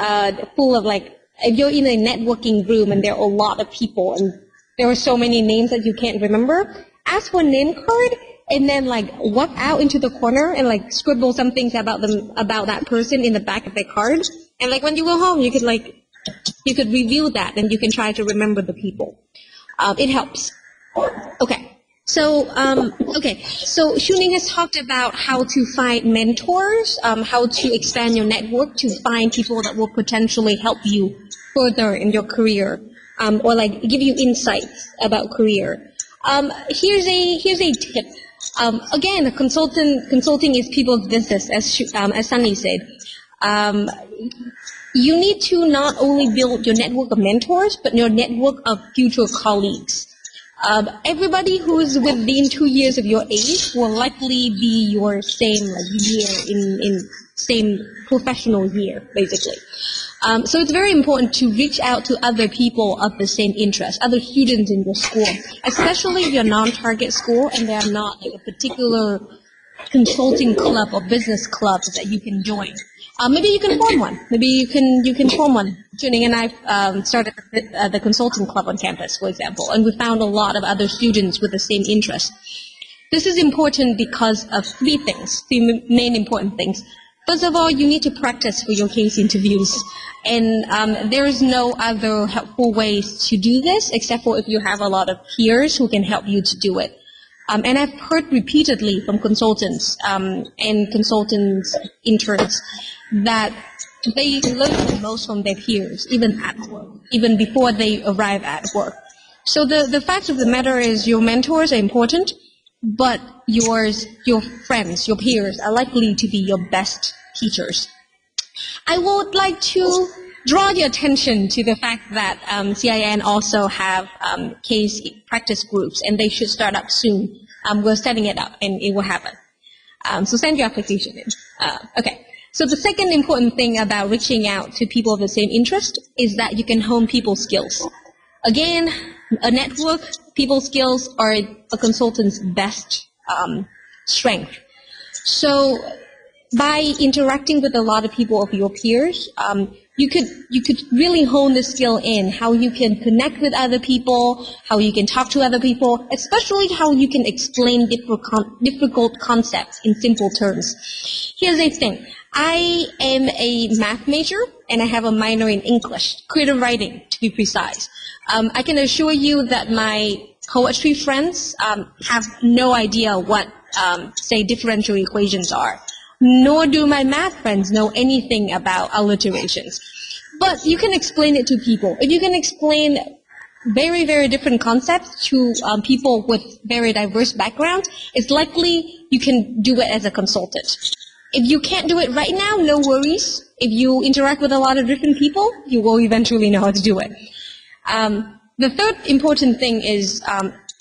full of if you're in a networking room and there are a lot of people and there are so many names that you can't remember, ask for a name card and then walk out into the corner and scribble some things about that person in the back of the card. And when you go home, you could review that and you can try to remember the people. It helps. Okay. So Shuning has talked about how to find mentors, how to expand your network to find people that will potentially help you further in your career, or give you insights about career. Here's a tip. Again, consulting is people's business, as Sunny said. You need to not only build your network of mentors, but your network of future colleagues. Everybody who is within 2 years of your age will likely be your same year in same professional year, basically. So it's very important to reach out to other people of the same interest, other students in your school, especially if you're non-target school and there are not a particular consulting club or business clubs that you can join. Maybe you can form one. Maybe you can form one. Juning and I started the consulting club on campus, for example, and we found a lot of other students with the same interest. This is important because of three main important things. First of all, you need to practice for your case interviews, and there is no other helpful ways to do this except for if you have a lot of peers who can help you to do it. And I've heard repeatedly from consultants and consultants interns that they learn the most from their peers, even at work, even before they arrive at work. So the fact of the matter is your mentors are important, but your friends, your peers are likely to be your best teachers. I would like to draw your attention to the fact that CIN also have case practice groups, and they should start up soon. We're setting it up, and it will happen. So send your application in. Okay. So the second important thing about reaching out to people of the same interest is that you can hone people's skills. Again, a network, people skills are a consultant's best strength. So by interacting with a lot of people of your peers, you could really hone the skill in how you can connect with other people, how you can talk to other people, especially how you can explain difficult concepts in simple terms. Here's the thing. I am a math major and I have a minor in English, creative writing to be precise. I can assure you that my poetry friends have no idea what, say, differential equations are. Nor do my math friends know anything about alliterations. But you can explain it to people. If you can explain very, very different concepts to people with very diverse backgrounds, it's likely you can do it as a consultant. If you can't do it right now, no worries. If you interact with a lot of different people, you will eventually know how to do it. The third important thing is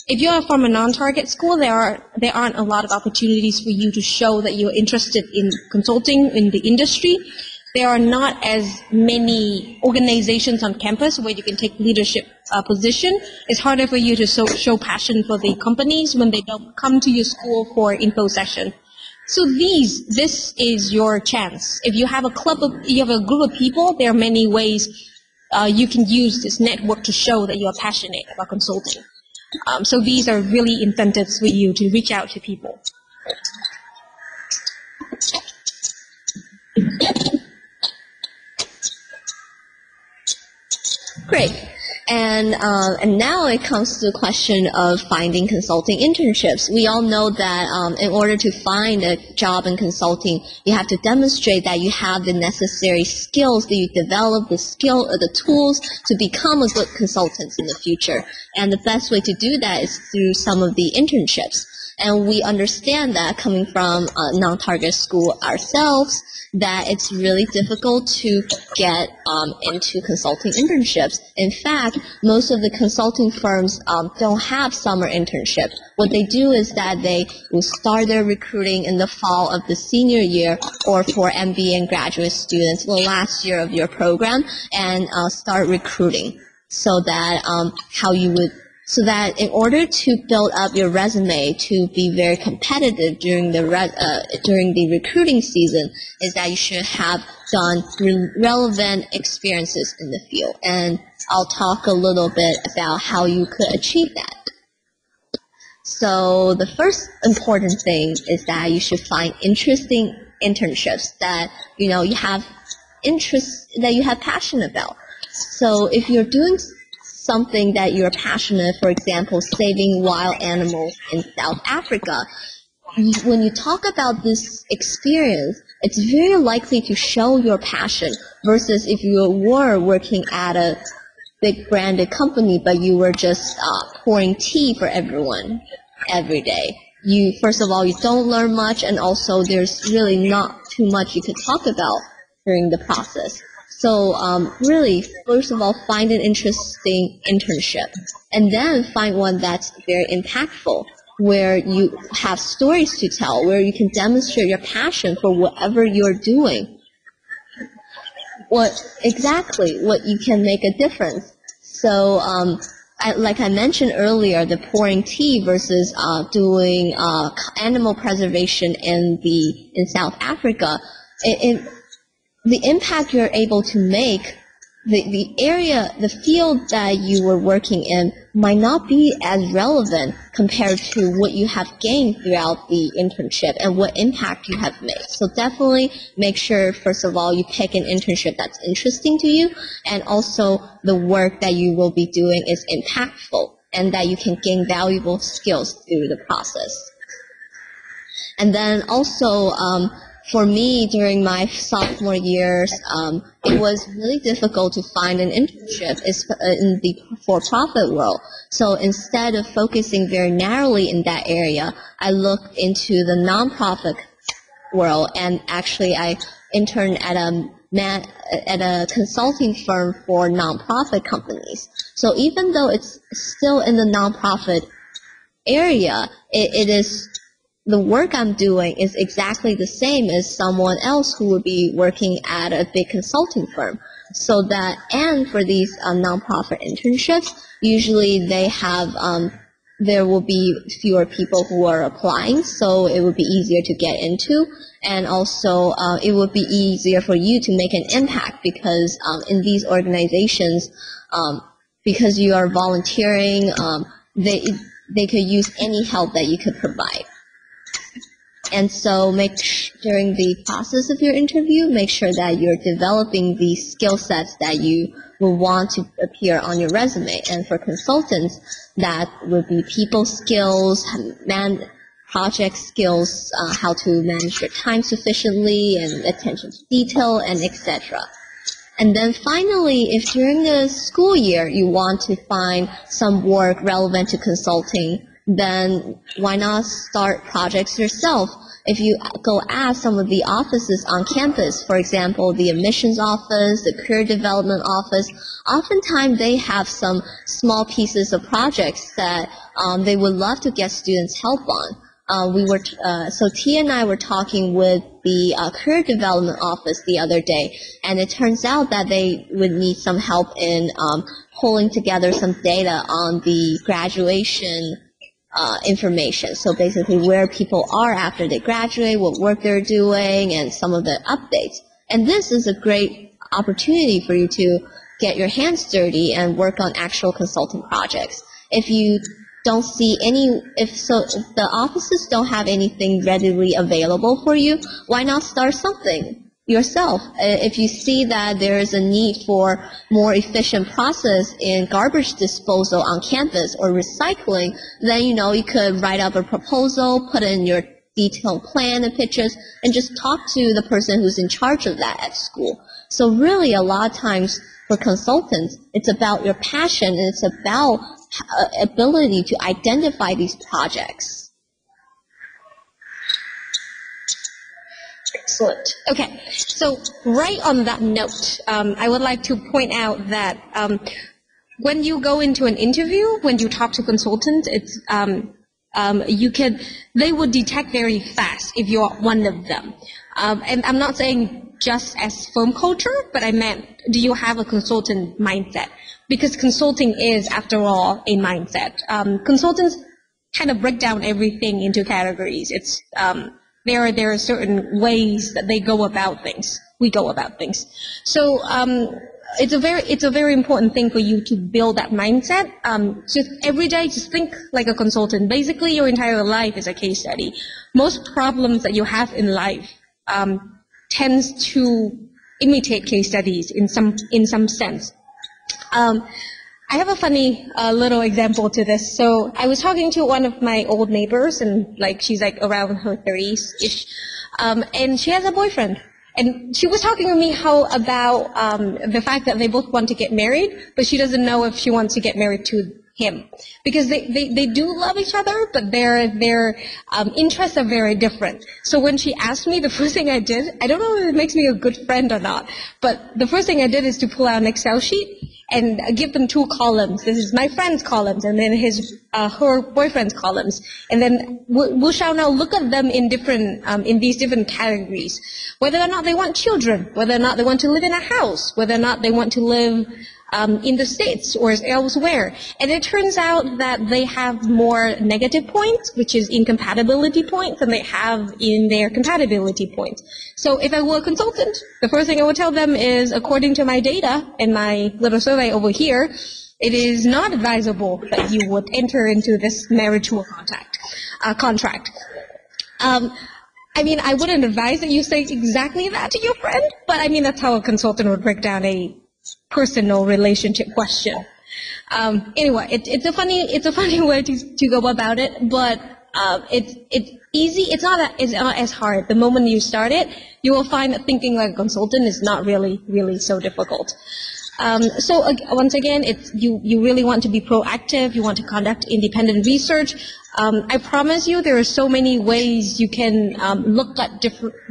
if you are from a non-target school, there aren't a lot of opportunities for you to show that you're interested in consulting in the industry. There are not as many organizations on campus where you can take leadership position. It's harder for you to show passion for the companies when they don't come to your school for info session. So this is your chance. If you have you have a group of people, there are many ways you can use this network to show that you are passionate about consulting. So these are really incentives for you to reach out to people. Great. And now it comes to the question of finding consulting internships. We all know that in order to find a job in consulting, you have to demonstrate that you have the necessary skills, that you develop the tools to become a good consultant in the future. And the best way to do that is through some of the internships. And we understand that coming from a non-target school ourselves, that it's really difficult to get into consulting internships. In fact, most of the consulting firms don't have summer internship. What they do is that they will start their recruiting in the fall of the senior year, or for MBA and graduate students, the last year of your program, and start recruiting. So that so that in order to build up your resume to be very competitive during the recruiting season, is that you should have done relevant experiences in the field. And I'll talk a little bit about how you could achieve that. So the first important thing is that you should find interesting internships that you have interest, that you have passion about. So if you're doing something that you're passionate, for example, saving wild animals in South Africa, when you talk about this experience, it's very likely to show your passion versus if you were working at a big branded company, but you were just pouring tea for everyone every day. First of all, you don't learn much, and also there's really not too much you could talk about during the process. So really, first of all, find an interesting internship, and then find one that's very impactful, where you have stories to tell, where you can demonstrate your passion for whatever you're doing. What you can make a difference. So like I mentioned earlier, the pouring tea versus doing animal preservation in South Africa, the impact you're able to make, the field that you were working in might not be as relevant compared to what you have gained throughout the internship and what impact you have made. So definitely make sure, first of all, you pick an internship that's interesting to you, and also the work that you will be doing is impactful and that you can gain valuable skills through the process. And then also, for me, during my sophomore years, it was really difficult to find an internship in the for-profit world. So instead of focusing very narrowly in that area, I looked into the nonprofit world, and actually I interned at a consulting firm for nonprofit companies. So even though it's still in the nonprofit area, it is the work I'm doing is exactly the same as someone else who would be working at a big consulting firm. So that, and for these nonprofit internships, usually they have, there will be fewer people who are applying, so it would be easier to get into. And also, it would be easier for you to make an impact because in these organizations, because you are volunteering, they could use any help that you could provide. And so during the process of your interview, make sure that you're developing the skill sets that you will want to appear on your resume. And for consultants, that would be people skills, project skills, how to manage your time sufficiently, and attention to detail, and etc. And then finally, if during the school year you want to find some work relevant to consulting, then why not start projects yourself? If you go ask some of the offices on campus, for example, the admissions office, the career development office, oftentimes they have some small pieces of projects that they would love to get students help on. So Tia and I were talking with the career development office the other day, and it turns out that they would need some help in pulling together some data on the graduation information. So basically where people are after they graduate, what work they're doing, and some of the updates. And this is a great opportunity for you to get your hands dirty and work on actual consulting projects. If you don't see if the offices don't have anything readily available for you, why not start something yourself? If you see that there is a need for more efficient process in garbage disposal on campus or recycling, then you could write up a proposal, put in your detailed plan and pictures, and just talk to the person who's in charge of that at school. So really, a lot of times for consultants, it's about your passion, and it's about ability to identify these projects. Excellent. Okay, so right on that note, I would like to point out that when you go into an interview, when you talk to consultants, it's they would detect very fast if you're one of them. And I'm not saying just as firm culture, but I meant, do you have a consultant mindset? Because consulting is, after all, a mindset. Consultants kind of break down everything into categories. It's there are certain ways that they go about things. We go about things. So it's a very important thing for you to build that mindset. Just every day, just think like a consultant. Basically, your entire life is a case study. Most problems that you have in life tends to imitate case studies in some sense. I have a funny little example to this. So I was talking to one of my old neighbors, and she's around her 30s-ish, and she has a boyfriend. And she was talking to me about the fact that they both want to get married, but she doesn't know if she wants to get married to him, because they do love each other, but their interests are very different. So when she asked me, the first thing I did, I don't know if it makes me a good friend or not, but the first thing I did is to pull out an Excel sheet and give them two columns. This is my friend's columns, and then her boyfriend's columns. And then we shall now look at them in these different categories. Whether or not they want children, whether or not they want to live in a house, whether or not they want to live in the States or elsewhere. And it turns out that they have more negative points, which is incompatibility points, than they have in their compatibility points. So if I were a consultant, the first thing I would tell them is, according to my data and my little survey over here, it is not advisable that you would enter into this marital contract. I wouldn't advise that you say exactly that to your friend, but that's how a consultant would break down a personal relationship question. Anyway, it's a funny way to go about it, but it's easy. It's not as hard. The moment you start it, you will find that thinking like a consultant is not really so difficult. So once again, you really want to be proactive. You want to conduct independent research. I promise you, there are so many ways you can look at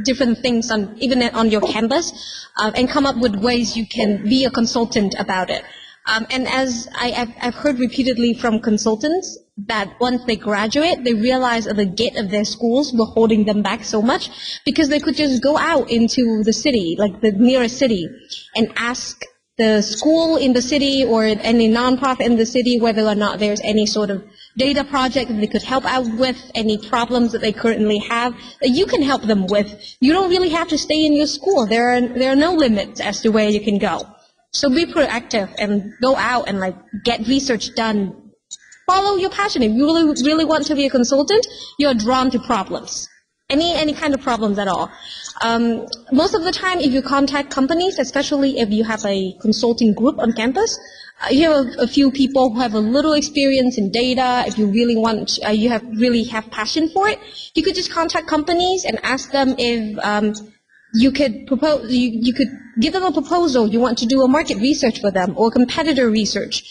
different things even on your canvas, and come up with ways you can be a consultant about it. And as I've heard repeatedly from consultants that once they graduate, they realize that the gate of their schools were holding them back so much because they could just go out into the city, like the nearest city, and ask the school in the city or any nonprofit in the city whether or not there's any sort of data project that they could help out with, any problems that they currently have that you can help them with. You don't really have to stay in your school. There are no limits as to where you can go. So be proactive and go out and like get research done. Follow your passion. If you really want to be a consultant, you're drawn to problems. Any kind of problems at all. Most of the time, if you contact companies, especially if you have a consulting group on campus, you have a few people who have a little experience in data. If you really want, really have passion for it, you could just contact companies and ask them if you could propose. You could give them a proposal. You want to do a market research for them or competitor research.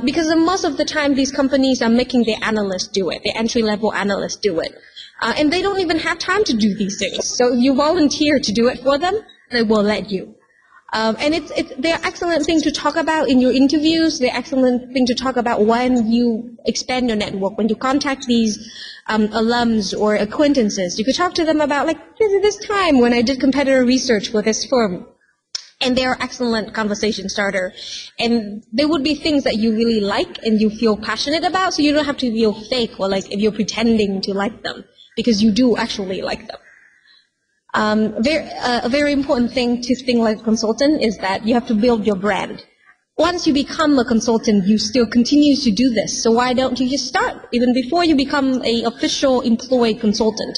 Because most of the time, these companies are making their analysts do it, the entry-level analysts do it. And they don't even have time to do these things. So if you volunteer to do it for them, they will let you. And they're excellent thing to talk about in your interviews. They're excellent thing to talk about when you expand your network, when you contact these alums or acquaintances. You could talk to them about, like, this time when I did competitor research for this firm. And they're excellent conversation starter. And there would be things that you really like and you feel passionate about, so you don't have to feel fake or like if you're pretending to like them, because you do actually like them. A very important thing to think like a consultant is that you have to build your brand. Once you become a consultant, you still continue to do this. So why don't you just start even before you become an official employed consultant?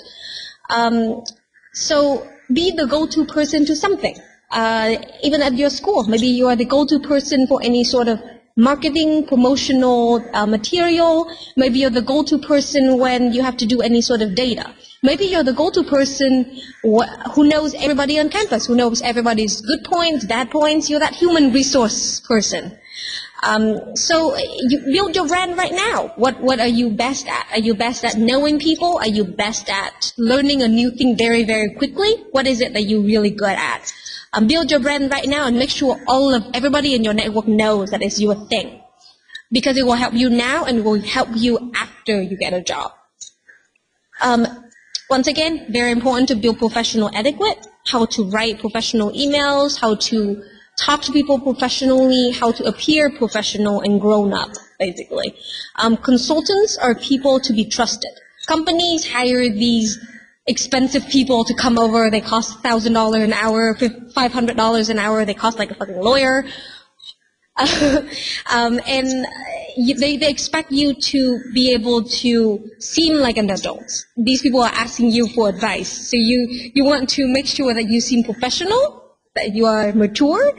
So be the go-to person to something. Even at your school, maybe you are the go-to person for any sort of marketing, promotional material. Maybe you're the go-to person when you have to do any sort of data. Maybe you're the go-to person who knows everybody on campus, who knows everybody's good points, bad points. You're that human resource person. So you build your brand right now. What are you best at? Are you best at knowing people? Are you best at learning a new thing very, very quickly? What is it that you're really good at? Build your brand right now and make sure everybody in your network knows that it's your thing. Because it will help you now and will help you after you get a job. Once again, very important to build professional etiquette, how to write professional emails, how to talk to people professionally, how to appear professional and grown up, basically. Consultants are people to be trusted. Companies hire these expensive people to come over. They cost $1,000 an hour, $500 an hour. They cost like a fucking lawyer. And they expect you to be able to seem like an adult. These people are asking you for advice. So you want to make sure that you seem professional, that you are mature,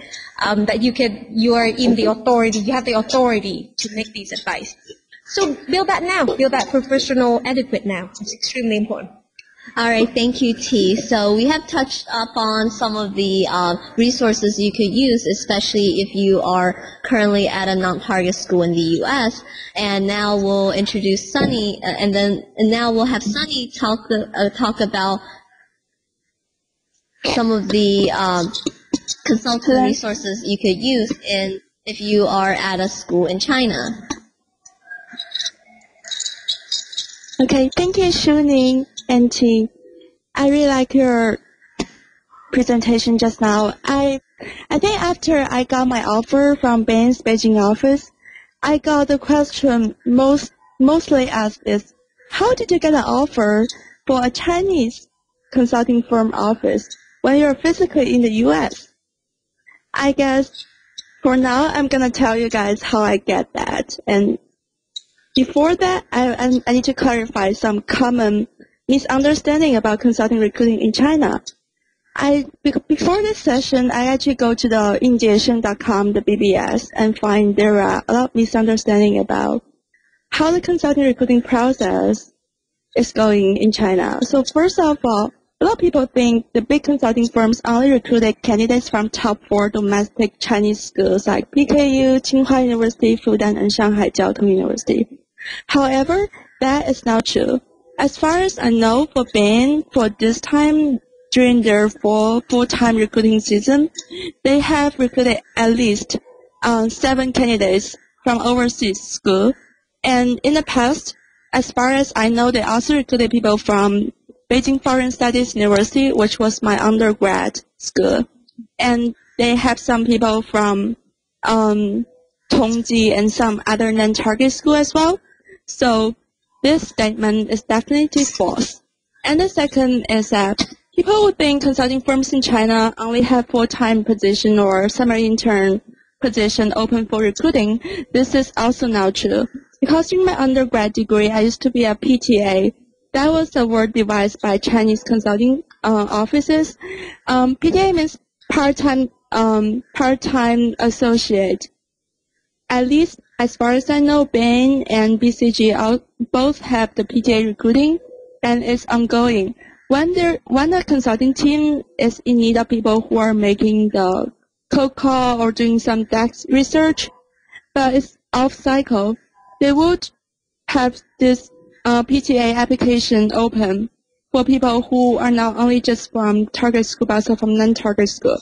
that you are in the authority, you have the authority to make these advice. So build that now. Build that professional etiquette now. It's extremely important. All right, thank you, T. So we have touched up on some of the resources you could use, especially if you are currently at a non-target school in the U.S. And now we'll introduce Sunny, and now we'll have Sunny talk about some of the consulting resources you could use if you are at a school in China. Okay, thank you, Shuning and T. I really like your presentation just now. I think after I got my offer from Bain's Beijing office, I got the question mostly asked is, how did you get an offer for a Chinese consulting firm office when you're physically in the U.S.? I guess for now I'm gonna tell you guys how I get that. And before that, I need to clarify some common misunderstanding about consulting recruiting in China. Before this session, I actually go to the injiesheng.com, the BBS, and find there are a lot of misunderstanding about how the consulting recruiting process is going in China. So first of all, a lot of people think the big consulting firms only recruited candidates from top 4 domestic Chinese schools like PKU, Tsinghua University, Fudan, and Shanghai Jiao Tong University. However, that is not true. As far as I know, for Bain, for this time, during their full-time recruiting season, they have recruited at least 7 candidates from overseas school. And in the past, as far as I know, they also recruited people from Beijing Foreign Studies University, which was my undergrad school. And they have some people from Tongji and some other non-target school as well. So this statement is definitely false. And the second is that people would think consulting firms in China only have full-time position or summer intern position open for recruiting. This is also not true. Because in my undergrad degree, I used to be a PTA. That was a word devised by Chinese consulting offices. PTA means part-time associate. At least as far as I know, Bain and BCG both have the PTA recruiting, and it's ongoing. When a consulting team is in need of people who are making the cold call or doing some desk research, but it's off cycle, they would have this PTA application open for people who are not only just from target school but also from non-target school.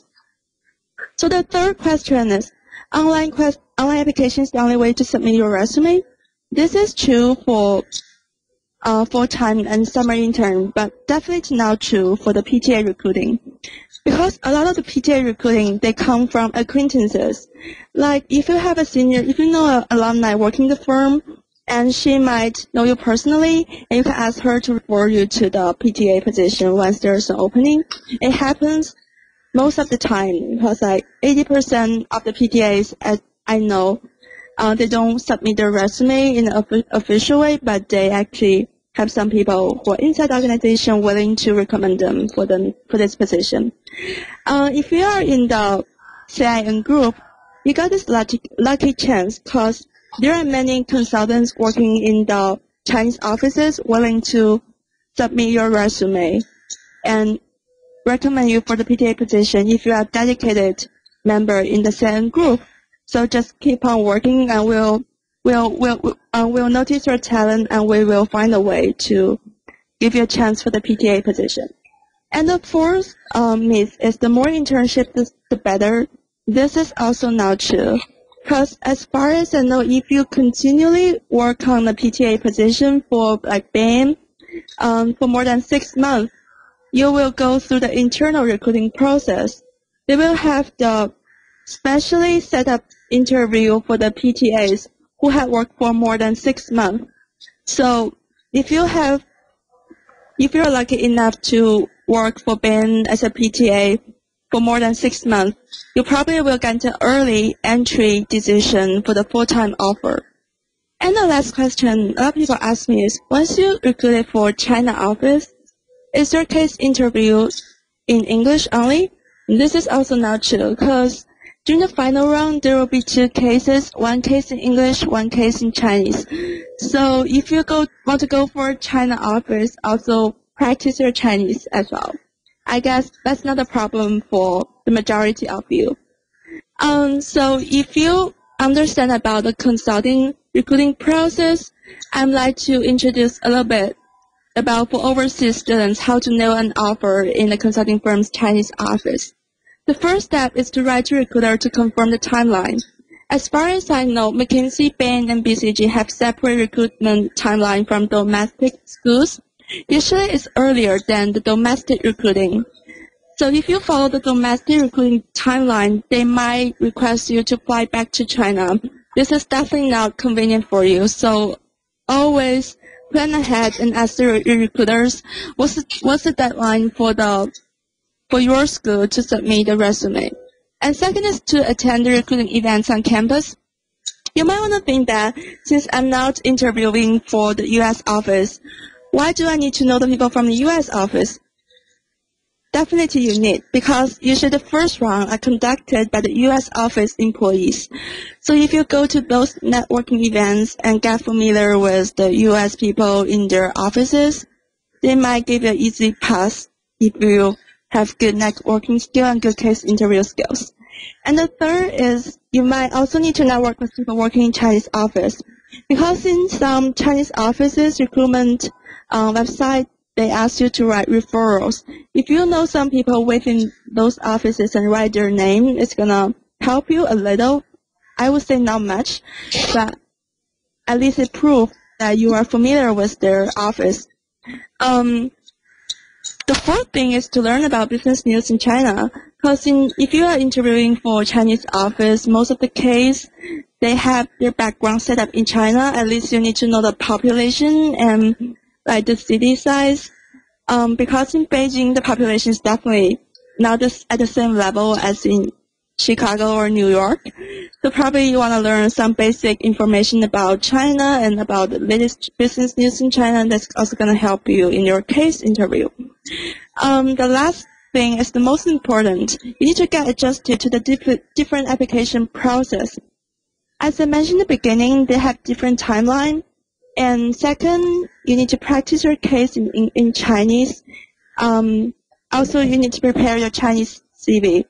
So the third question is, online application is the only way to submit your resume. This is true for full-time and summer intern, but definitely not true for the PTA recruiting. Because a lot of the PTA recruiting, they come from acquaintances. Like if you have if you know an alumni working the firm, and she might know you personally, and you can ask her to refer you to the PTA position once there's an opening. It happens most of the time because like 80% of the PTAs, as I know, they don't submit their resume in an official way, but they actually have some people who are inside the organization willing to recommend them for this position. If you are in the CIN group, you got this lucky chance because there are many consultants working in the Chinese offices willing to submit your resume and recommend you for the PTA position if you are a dedicated member in the CIN group. So just keep on working, and we'll notice your talent, and we will find a way to give you a chance for the PTA position. And the fourth myth is the more internships, the better. This is also not true. Because as far as I know, if you continually work on the PTA position for like BAM for more than 6 months, you will go through the internal recruiting process. They will have the specially set up interview for the PTAs who have worked for more than 6 months. So if you're lucky enough to work for BAM as a PTA for more than 6 months, you probably will get an early entry decision for the full-time offer. And the last question a lot of people ask me is, once you recruited for China office, is your case interview in English only? This is also not true, because during the final round, there will be 2 cases, 1 case in English, 1 case in Chinese. So if you want to go for China office, also practice your Chinese as well. I guess that's not a problem for the majority of you. So if you understand about the consulting recruiting process, I'd like to introduce a little bit about for overseas students how to nail an offer in the consulting firm's Chinese office. The first step is to write to recruiter to confirm the timeline. As far as I know, McKinsey, Bain, and BCG have separate recruitment timeline from domestic schools. Usually it's earlier than the domestic recruiting. So if you follow the domestic recruiting timeline, they might request you to fly back to China. This is definitely not convenient for you. So always plan ahead and ask the recruiters what's the deadline for your school to submit the resume. And second is to attend the recruiting events on campus. You might want to think that since I'm not interviewing for the U.S. office, why do I need to know the people from the U.S. office? Definitely you need, because usually the first round are conducted by the U.S. office employees. So if you go to those networking events and get familiar with the U.S. people in their offices, they might give you an easy pass if you have good networking skill and good case interview skills. And the third is you might also need to network with people working in Chinese office, because in some Chinese offices recruitment website, they ask you to write referrals. If you know some people within those offices and write their name, it's gonna help you a little. I would say not much, but at least it proves that you are familiar with their office. The fourth thing is to learn about business news in China. Because if you are interviewing for Chinese office, most of the case, they have their background set up in China. At least you need to know the population and like the city size. Because in Beijing, the population is definitely not at the same level as in Chicago or New York. So probably you want to learn some basic information about China and about the latest business news in China, and that's also going to help you in your case interview. The last thing is the most important. You need to get adjusted to the different application process. As I mentioned in the beginning, they have different timeline. And second, you need to practice your case in Chinese. Also, you need to prepare your Chinese CV.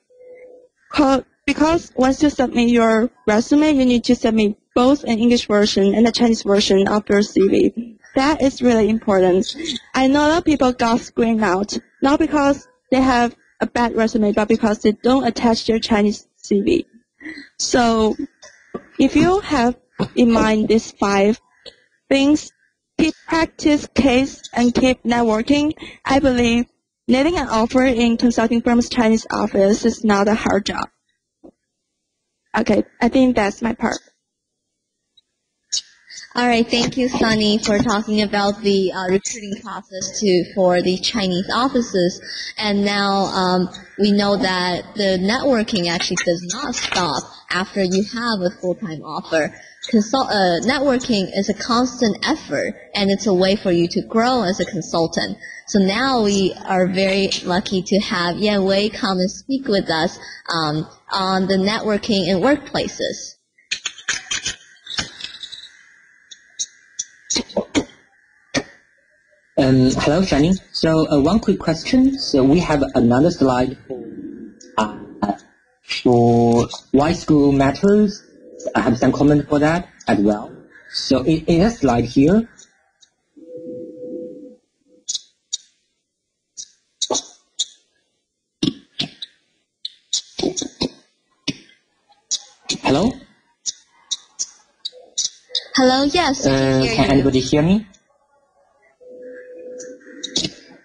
Because once you submit your resume, you need to submit both an English version and a Chinese version of your CV. That is really important. I know a lot of people got screened out, not because they have a bad resume, but because they don't attach their Chinese CV. So if you have in mind these 5 things, keep practice case and keep networking, I believe getting an offer in consulting firm's Chinese office is not a hard job. Okay, I think that's my part. All right, thank you, Sunny, for talking about the recruiting process for the Chinese offices. And now we know that the networking actually does not stop after you have a full-time offer. Networking is a constant effort, and it's a way for you to grow as a consultant. So now we are very lucky to have Yan Wei come and speak with us on the networking in workplaces. Hello, Shani. So one quick question. So we have another slide for why school matters. I have some comment for that as well. So in a slide here, hello? Hello, yes. Can anybody hear me?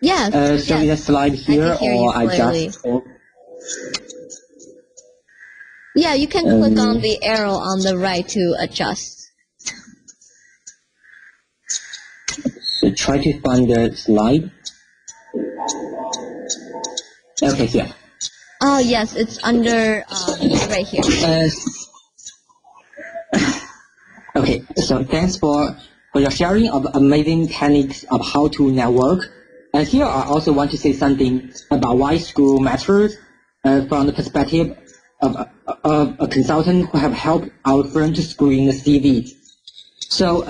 Yes. So yes. in a slide here, or I just... Yeah, you can click on the arrow on the right to adjust. So try to find the slide. Okay, here. Oh, yes, it's under right here. Okay, so thanks for your sharing of amazing techniques of how to network. And here I also want to say something about why school matters from the perspective of a consultant who have helped our firm to screen the CV. So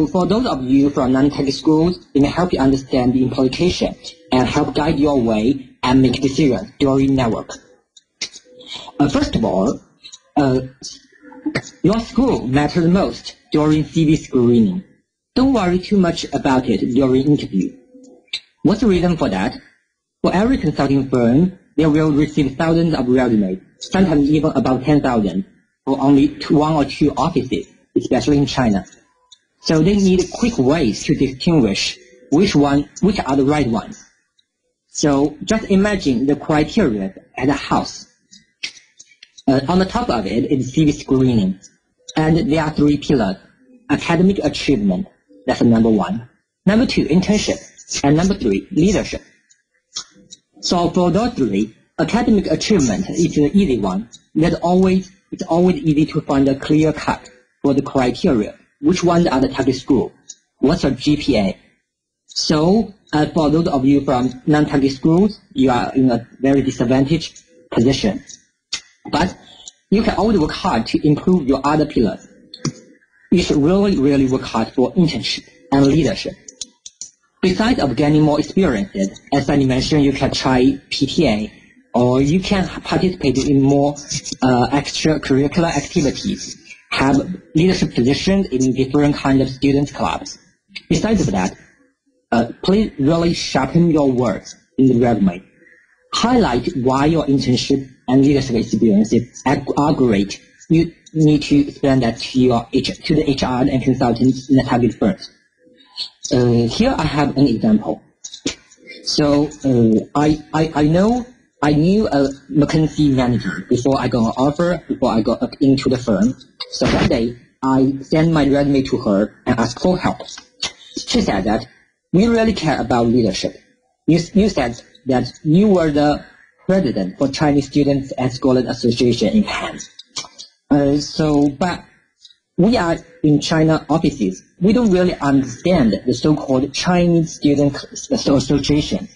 for those of you from non-tech schools, it may help you understand the implication and help guide your way and make decisions during network. First of all, your school matters most during CV screening. Don't worry too much about it during interview. What's the reason for that? For every consulting firm, they will receive thousands of resumes, sometimes even about 10,000, for only 1 or 2 offices, especially in China. So they need quick ways to distinguish which are the right ones. So just imagine the criteria at a house. On the top of it is CV screening, and there are 3 pillars. Academic achievement, that's number 1. Number 2, internship, and number 3, leadership. So for those 3, academic achievement is the easy one. It's always easy to find a clear cut for the criteria. Which ones are the target school? What's your GPA? So for those of you from non-target schools, you are in a very disadvantaged position. But you can always work hard to improve your other pillars. You should really work hard for internship and leadership. Besides of gaining more experiences, as I mentioned, you can try PTA, or you can participate in more extracurricular activities, have leadership positions in different kinds of student clubs. Besides of that, please really sharpen your words in the resume. Highlight why your internship and leadership experiences are great. You need to explain that to the HR and consultants in the target firms. Here I have an example. So I knew a McKinsey manager before I got an offer, before I got into the firm. So one day I sent my resume to her and asked for help. She said that we really care about leadership. You said that you were the president for Chinese Students and Scholars Association in Japan. But we are in China offices. We don't really understand the so-called Chinese Student Association.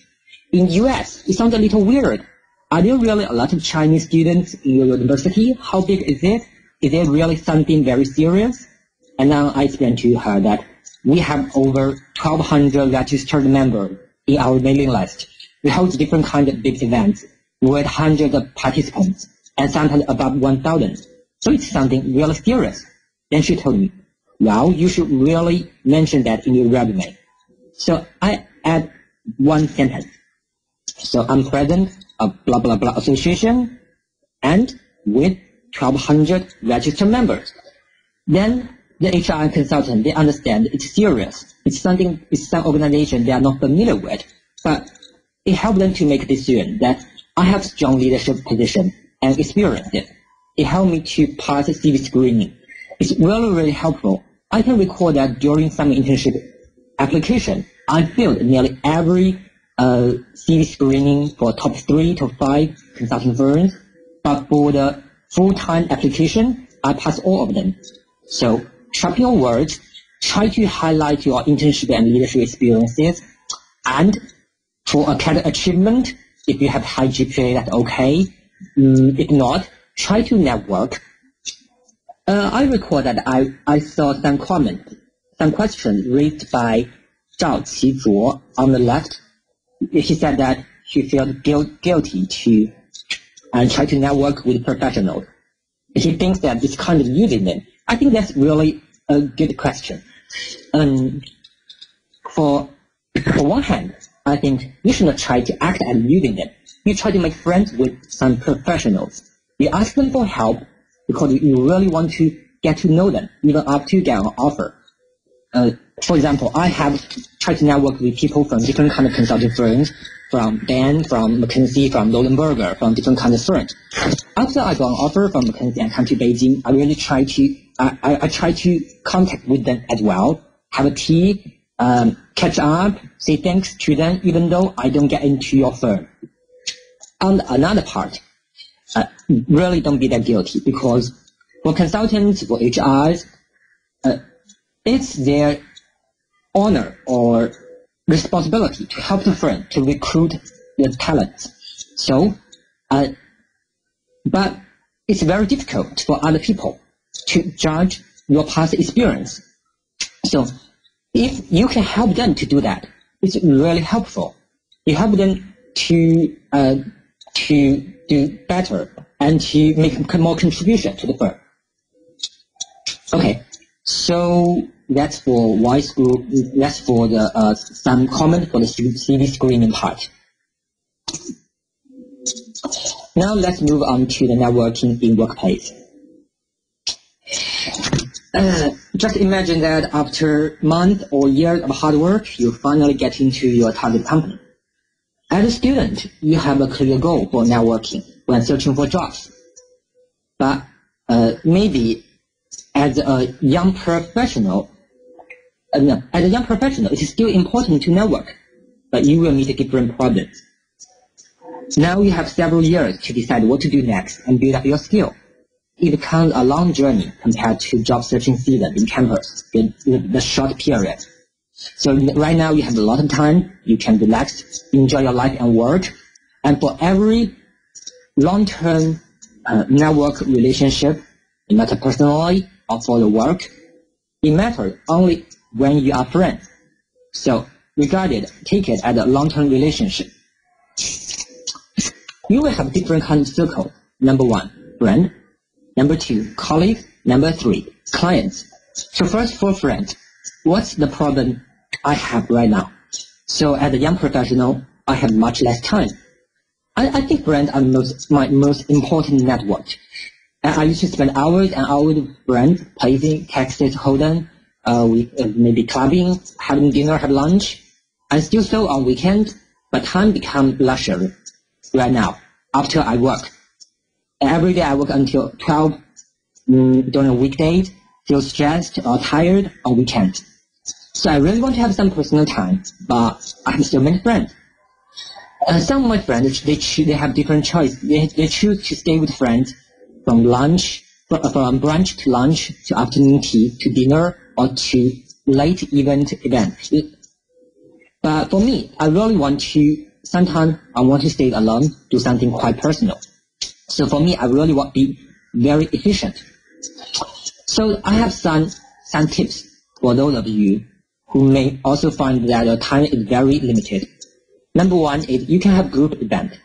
In US, it sounds a little weird. Are there really a lot of Chinese students in your university? How big is it? Is it really something very serious? And now I explained to her that we have over 1,200 registered members in our mailing list. We hold different kinds of big events with hundreds of participants and sometimes above 1,000. So it's something really serious. Then she told me, well, you should really mention that in your resume. So I add one sentence. So I'm president of blah, blah, blah association and with 1,200 registered members. Then the HR consultant, they understand it's serious. It's some organization they are not familiar with, but it helped them to make a decision that I have strong leadership position and experience it. It helped me to pass CV screening. It's really, really helpful. I can recall that during some internship application, I filled nearly every CV screening for top 3 to 5 consulting firms, but for the full-time application, I passed all of them. So, sharpen your words, try to highlight your internship and leadership experiences, and for academic achievement, if you have high GPA, that's okay. If not, try to network. I recall that I saw some questions raised by Zhao Qizhuo on the left. He said that he felt guilty to try to network with professionals. He thinks that it's kind of using them. I think that's really a good question. For one hand, I think you should not try to act as using them. You try to make friends with some professionals. You ask them for help because you really want to get to know them, even after you get an offer. For example, I have tried to network with people from different kind of consulting firms, from Dan, from McKinsey, from Lodenberger, from different kind of firms. After I got an offer from McKinsey and come to Beijing, I really try to contact with them as well, have a tea, catch up, say thanks to them, even though I don't get into your firm. On another part, really don't be that guilty, because for consultants, for HRs, it's their honor or responsibility to help the firm to recruit the talents. So, but it's very difficult for other people to judge your past experience. So, if you can help them to do that, it's really helpful. You help them to do better and to make more contribution to the firm. Okay, so that's for Wise Group. That's for the some comment for the CV screening part. Now let's move on to the networking in workplace. Just imagine that after months or years of hard work, you finally get into your target company. As a student, you have a clear goal for networking when searching for jobs. But maybe as a young professional, it is still important to network, but you will meet different problems. Now you have several years to decide what to do next and build up your skill. It becomes a long journey compared to job searching season in campus, the short period. So right now you have a lot of time, you can relax, enjoy your life and work, and for every long-term network relationship, no matter personally or for the work, it matters only when you are friends. So take it as a long-term relationship. You will have different kinds of circles. Number 1, friend. Number 2, colleague. Number 3, clients. So first for friends, what's the problem I have right now? So as a young professional, I have much less time. I think friends are my most important network. And I used to spend hours and hours with friends, playing Texas Hold'em, maybe clubbing, having dinner, have lunch, and still so on weekends, but time become luxury right now, after I work. And every day I work until 12 during weekdays, feel stressed or tired on weekends. So I really want to have some personal time, but I have so many friends. Some of my friends, they have different choice. They choose to stay with friends from brunch to lunch to afternoon tea to dinner or to late event. But for me, I really want to, sometimes I want to stay alone, do something quite personal. So for me, I really want to be very efficient. So I have some tips for those of you who may also find that your time is very limited. Number one is you can have group event.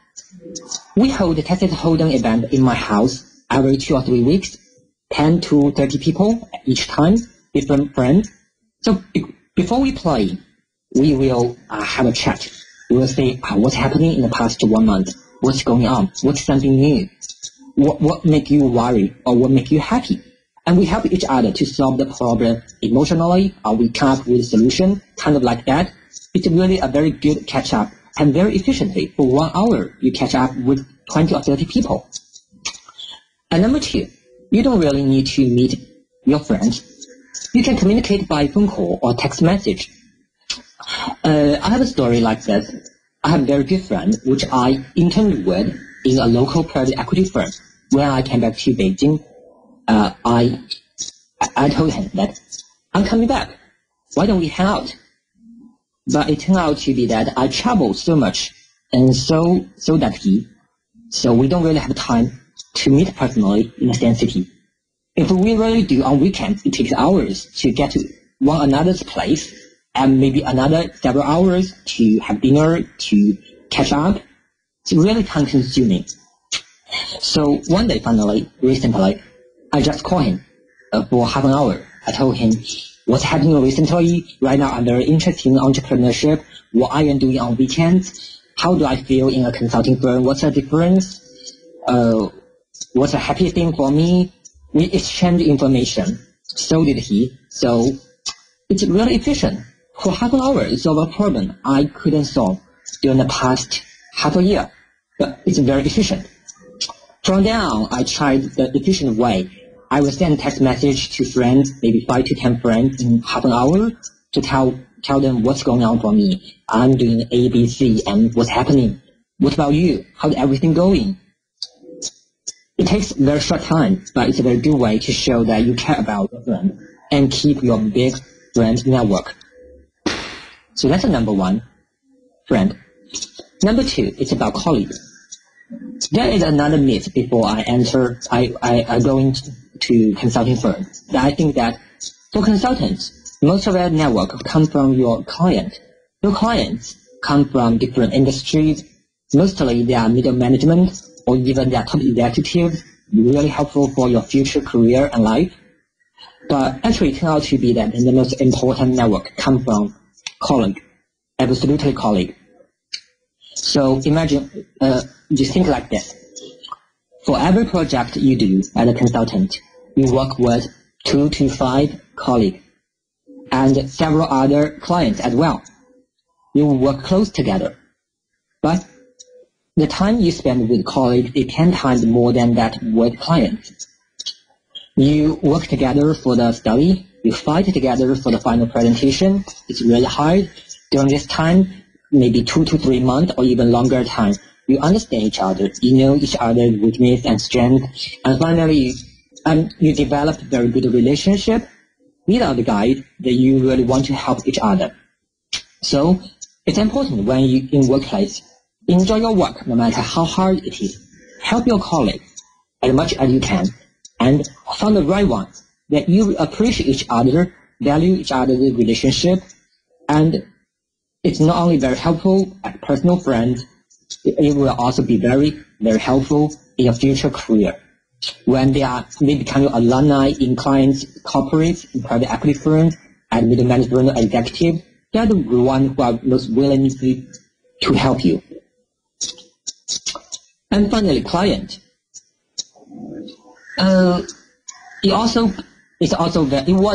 We hold a Texas Hold'em event in my house every 2 or 3 weeks, 10 to 30 people each time, different friends. So before we play, we will have a chat. We will say what's happening in the past 1 month, what's going on, what's something new, what make you worry or what make you happy. And we help each other to solve the problem emotionally, or we come up with a solution, kind of like that. It's really a very good catch up. And very efficiently, for 1 hour, you catch up with 20 or 30 people. And number two, you don't really need to meet your friends. You can communicate by phone call or text message. I have a story like this. I have a very good friend, which I interned with in a local private equity firm. When I came back to Beijing, I told him that I'm coming back. Why don't we hang out? But it turned out to be that I travel so much and so does he. So we don't really have time to meet personally in the same city. If we really do on weekends, it takes hours to get to one another's place and maybe another several hours to have dinner, to catch up. It's really time consuming. So one day recently, I just called him for half an hour. I told him what's happening recently. Right now I'm very interested in entrepreneurship, what I am doing on weekends, how do I feel in a consulting firm, what's the difference, what's the happy thing for me. We exchanged information. So did he. So it's really efficient. For half an hour, it's solve a problem I couldn't solve during the past half a year. But it's very efficient. From then on, I tried the efficient way. I will send text message to friends, maybe 5 to 10 friends in half an hour to tell them what's going on for me. I'm doing A, B, C, and what's happening. What about you? How's everything going? It takes a very short time, but it's a very good way to show that you care about your friend and keep your big friend network. So that's number one, friend. Number two, it's about colleagues. There is another myth before I go into consulting firm. I think that for consultants, most of their network come from your client. Your clients come from different industries. Mostly they are middle management or even they are top executives, really helpful for your future career and life. But actually it turned out to be that the most important network come from colleague, absolutely colleague. So imagine, just think like this. For every project you do as a consultant, you work with 2 to 5 colleagues and several other clients as well. You work close together. But the time you spend with colleagues is 10 times more than that with clients. You work together for the study, you fight together for the final presentation. It's really hard. During this time, maybe 2 to 3 months or even longer time, you understand each other, you know each other's weakness and strength, and finally you develop a very good relationship without the guide that you really want to help each other. So it's important when you in workplace, enjoy your work no matter how hard it is. Help your colleagues as much as you can and find the right ones that you appreciate each other, value each other's relationship, and it's not only very helpful as personal friends, it will also be very, very helpful in your future career. When they become your alumni in clients, corporates, in private equity firms, and middle management executive, they are the ones who are most willing to help you. And finally, client. It was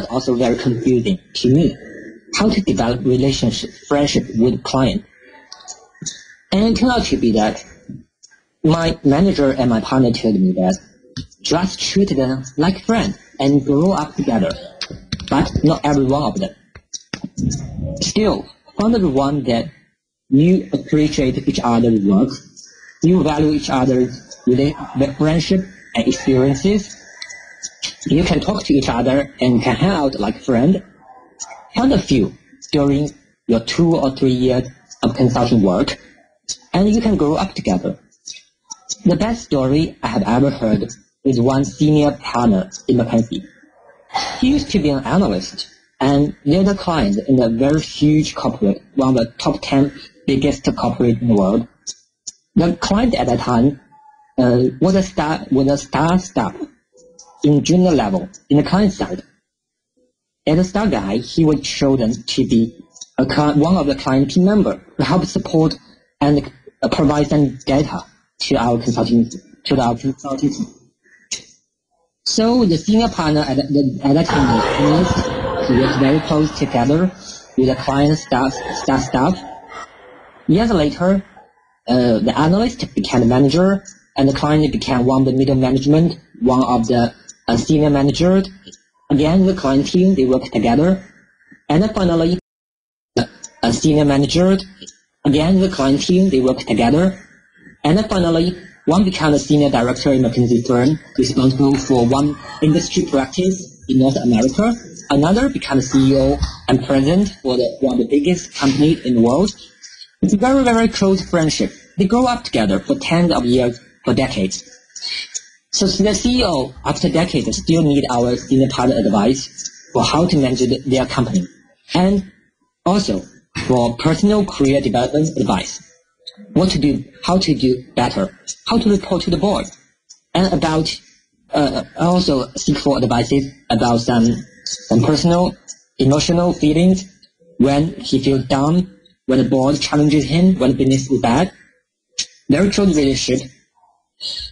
also very confusing to me how to develop friendship with client. And it turned out to be that my manager and my partner told me that just treat them like friends and grow up together, but not every one of them. Still, found the one that you appreciate each other's work, you value each other's friendship and experiences, you can talk to each other and can hang out like friends. Found a few during your 2 or 3 years of consulting work, and you can grow up together. The best story I have ever heard is one senior partner in McKinsey. He used to be an analyst, and there's a client in a very huge corporate, one of the top 10 biggest corporate in the world. The client at that time was a star staff in junior level in the client side. As a star guy, he was chosen to be one of the client team members to help support and provide some data to our consulting team. So the senior partner at that time was analyst. We worked very close together with the client staff. Years later, the analyst became the manager, and the client became one of the middle management, one of the senior managers. Again, the client team, they work together. And then finally, a senior manager. Again, the client team, they work together. And then finally, one became a senior director in McKinsey firm, responsible for one industry practice in North America. Another became CEO and president for one of the biggest companies in the world. It's a very, very close friendship. They grow up together for tens of years, for decades. So the CEO, after decades, still need our senior partner advice for how to manage their company, and also for personal career development advice. What to do, how to do better, how to report to the board, and about also seek for advices about some personal, emotional feelings when he feels down, when the board challenges him, when the business is bad. Very close relationship.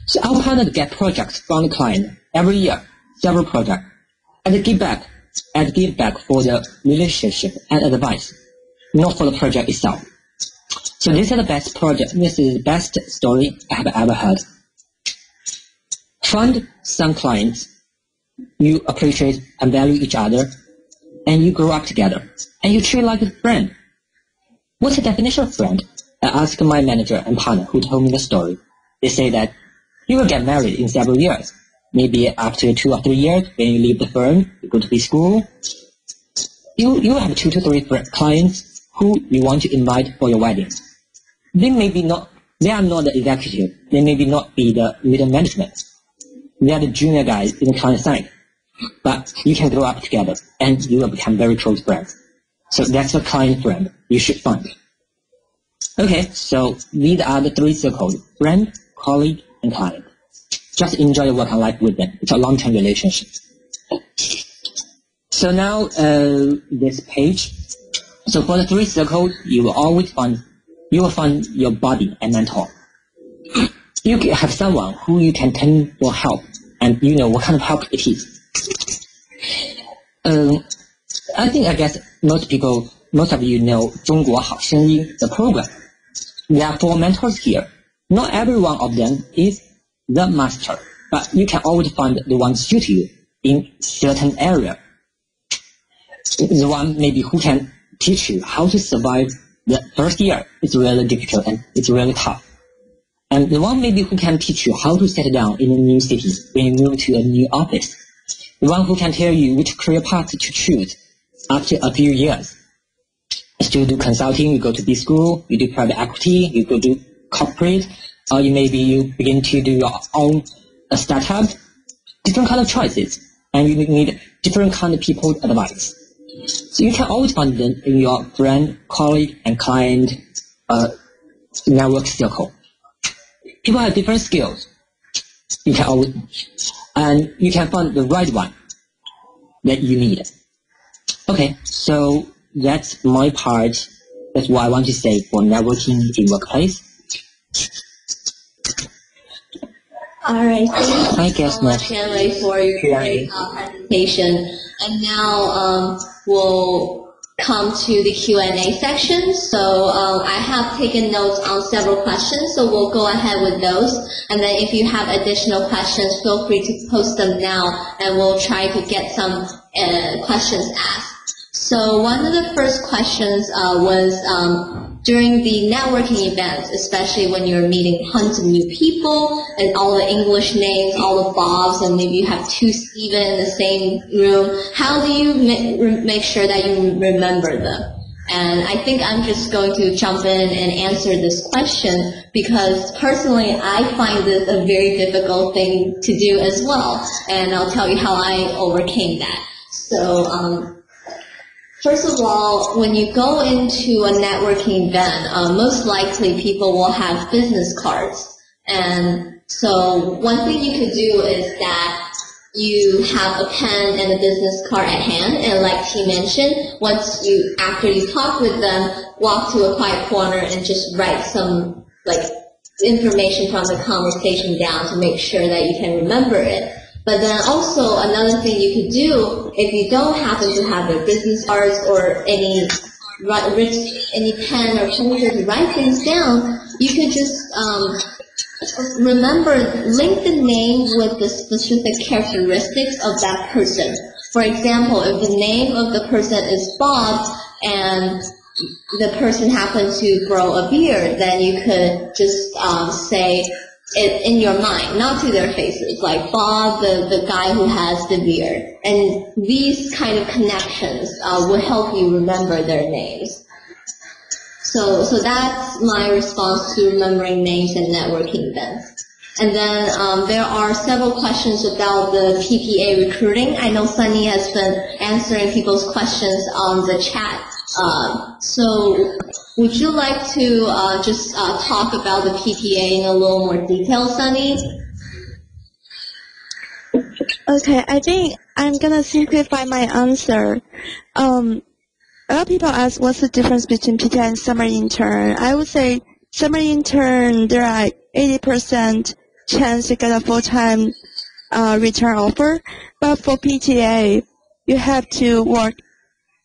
So our partner get projects from the client every year, several projects, and give back for the relationship and advice, not for the project itself. So this is the best project. This is the best story I have ever heard. Find some clients you appreciate and value each other, and you grow up together, and you treat like a friend. What's the definition of friend? I asked my manager and partner who told me the story. They say that you will get married in several years. Maybe after 2 or 3 years, when you leave the firm, you go to B-school, you have 2 to 3 clients who you want to invite for your wedding. They are not the executive. They maybe not be the middle management. They are the junior guys in the client side. But you can grow up together, and you will become very close friends. So that's a client friend you should find. Okay, so these are the 3 circles: friend, colleague, and client. Just enjoy your working life with them. It's a long-term relationship. So now this page. So for the 3 circles, you will find your body and mentor. You have someone who you can turn for help, and you know what kind of help it is. I guess most of you know 中国好声音 the program. There are 4 mentors here. Not every one of them is the master, but you can always find the one suit you in certain area. The one maybe who can teach you how to survive the first year. It's really difficult and it's really tough. And the one maybe who can teach you how to settle down in a new city when you move to a new office. The one who can tell you which career path to choose after a few years. Still do consulting, you go to B-school, you do private equity, you go do corporate, or you begin to do your own startup. Different kind of choices, and you need different kind of people's advice. So you can always find them in your friend, colleague, and client network circle. People have different skills. You can find the right one that you need. Okay, so that's my part. That's what I want to say for networking in workplace. All right, thank I you guess so much, not. Yanwei, for your great presentation. And now we'll come to the Q&A section. So I have taken notes on several questions, so we'll go ahead with those. And then if you have additional questions, feel free to post them now, and we'll try to get some questions asked. So one of the first questions was during the networking events, especially when you're meeting tons of new people and all the English names, all the Bobs, and maybe you have two Steven in the same room, how do you make sure that you remember them? And I think I'm just going to jump in and answer this question because personally I find this a very difficult thing to do as well. And I'll tell you how I overcame that. So first of all, when you go into a networking event, most likely people will have business cards. And so one thing you could do is that you have a pen and a business card at hand, and like T mentioned, after you talk with them, walk to a quiet corner and just write some information from the conversation down to make sure that you can remember it. But then also another thing you could do, if you don't happen to have their business cards or any pen or paper to write things down, you could just link the name with the specific characteristics of that person. For example, if the name of the person is Bob and the person happens to grow a beard, then you could just say it in your mind, not to their faces, like Bob, the guy who has the beard. And these kind of connections will help you remember their names. So that's my response to remembering names and networking events. And then there are several questions about the PPA recruiting. I know Sunny has been answering people's questions on the chat. So would you like to just talk about the PPA in a little more detail, Sunny? Okay, I think I'm gonna simplify my answer. A lot of people ask what's the difference between PTA and summer intern. I would say summer intern, there are 80% chance to get a full-time return offer. But for PTA, you have to work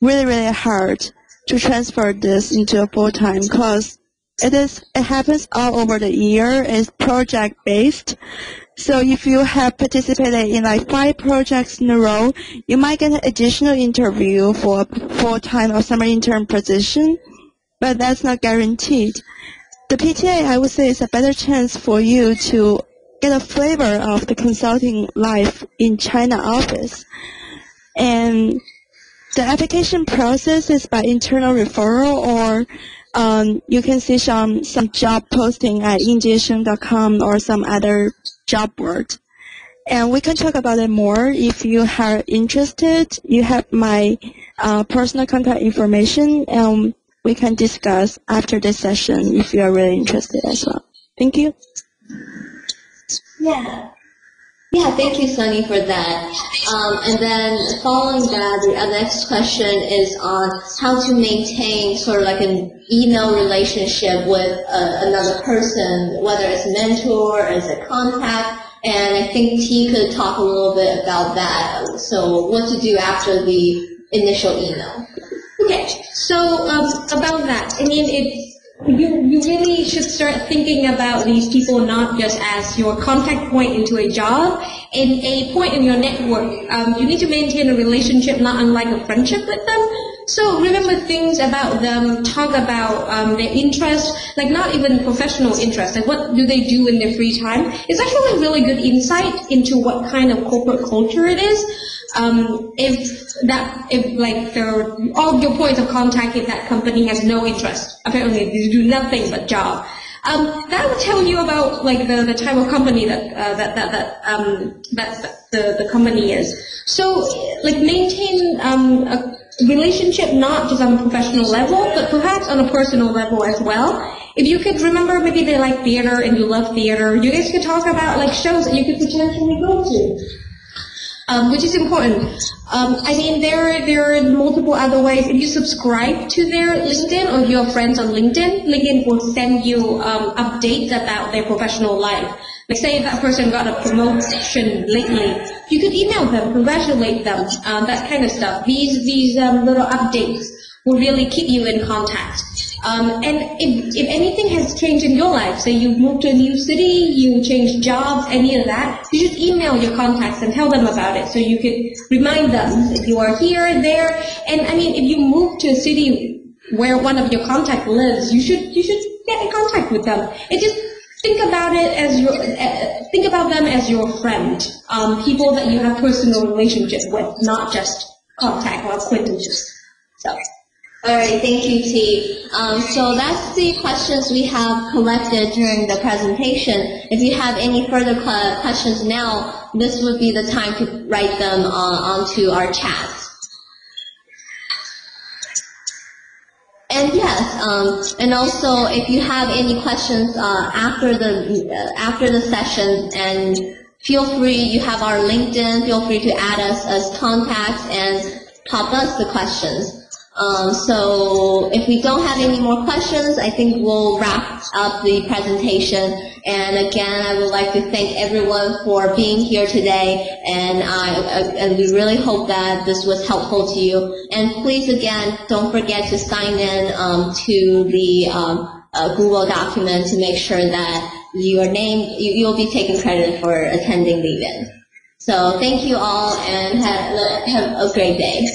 really, really hard to transfer this into a full-time because it happens all over the year. It's project-based. So if you have participated in like 5 projects in a row, you might get an additional interview for a full-time or summer intern position, but that's not guaranteed. The PTA, I would say, is a better chance for you to get a flavor of the consulting life in China office. And the application process is by internal referral, or you can see some job posting at injiesheng.com or some other job board. And we can talk about it more if you are interested. You have my personal contact information, and we can discuss after this session if you are really interested as well. Thank you. Yeah, thank you, Sunny, for that. And then following that, the next question is on how to maintain sort of like an email relationship with another person, whether it's a mentor or as a contact. And I think T could talk a little bit about that. So what to do after the initial email. Okay, so about that, I mean, you really should start thinking about these people not just as your contact point into a job and a point in your network. You need to maintain a relationship not unlike a friendship with them. So remember things about them, talk about their interests, like not even professional interests, like what do they do in their free time. It's actually really good insight into what kind of corporate culture it is. If all your points of contact in that company has no interest, apparently they do nothing but job. That will tell you about like the type of company that the company is. So like maintain a relationship not just on a professional level, but perhaps on a personal level as well. If you could remember, maybe they like theater and you love theater, you guys could talk about like shows that you could potentially go to. which is important. I mean, there are multiple other ways. If you subscribe to their LinkedIn or your friends on LinkedIn, LinkedIn will send you updates about their professional life. Like say that person got a promotion lately, you could email them, congratulate them, that kind of stuff. These little updates will really keep you in contact. And if anything has changed in your life, say you moved to a new city, you changed jobs, any of that, you just email your contacts and tell them about it so you could remind them if you are here, there. And I mean, if you move to a city where one of your contacts lives, you should get in contact with them. And just think about it as think about them as your friend, people that you have personal relationship with, not just contact or acquaintances. So. All right, thank you, T. So that's the questions we have collected during the presentation. If you have any further questions now, this would be the time to write them onto our chat. And yes, and also if you have any questions after the session, and feel free. You have our LinkedIn. Feel free to add us as contacts and pop us the questions. So if we don't have any more questions, I think we'll wrap up the presentation. And again, I would like to thank everyone for being here today, and we really hope that this was helpful to you. And please, again, don't forget to sign in to the Google document to make sure that your name, you'll be taking credit for attending the event. So thank you all, and have a great day.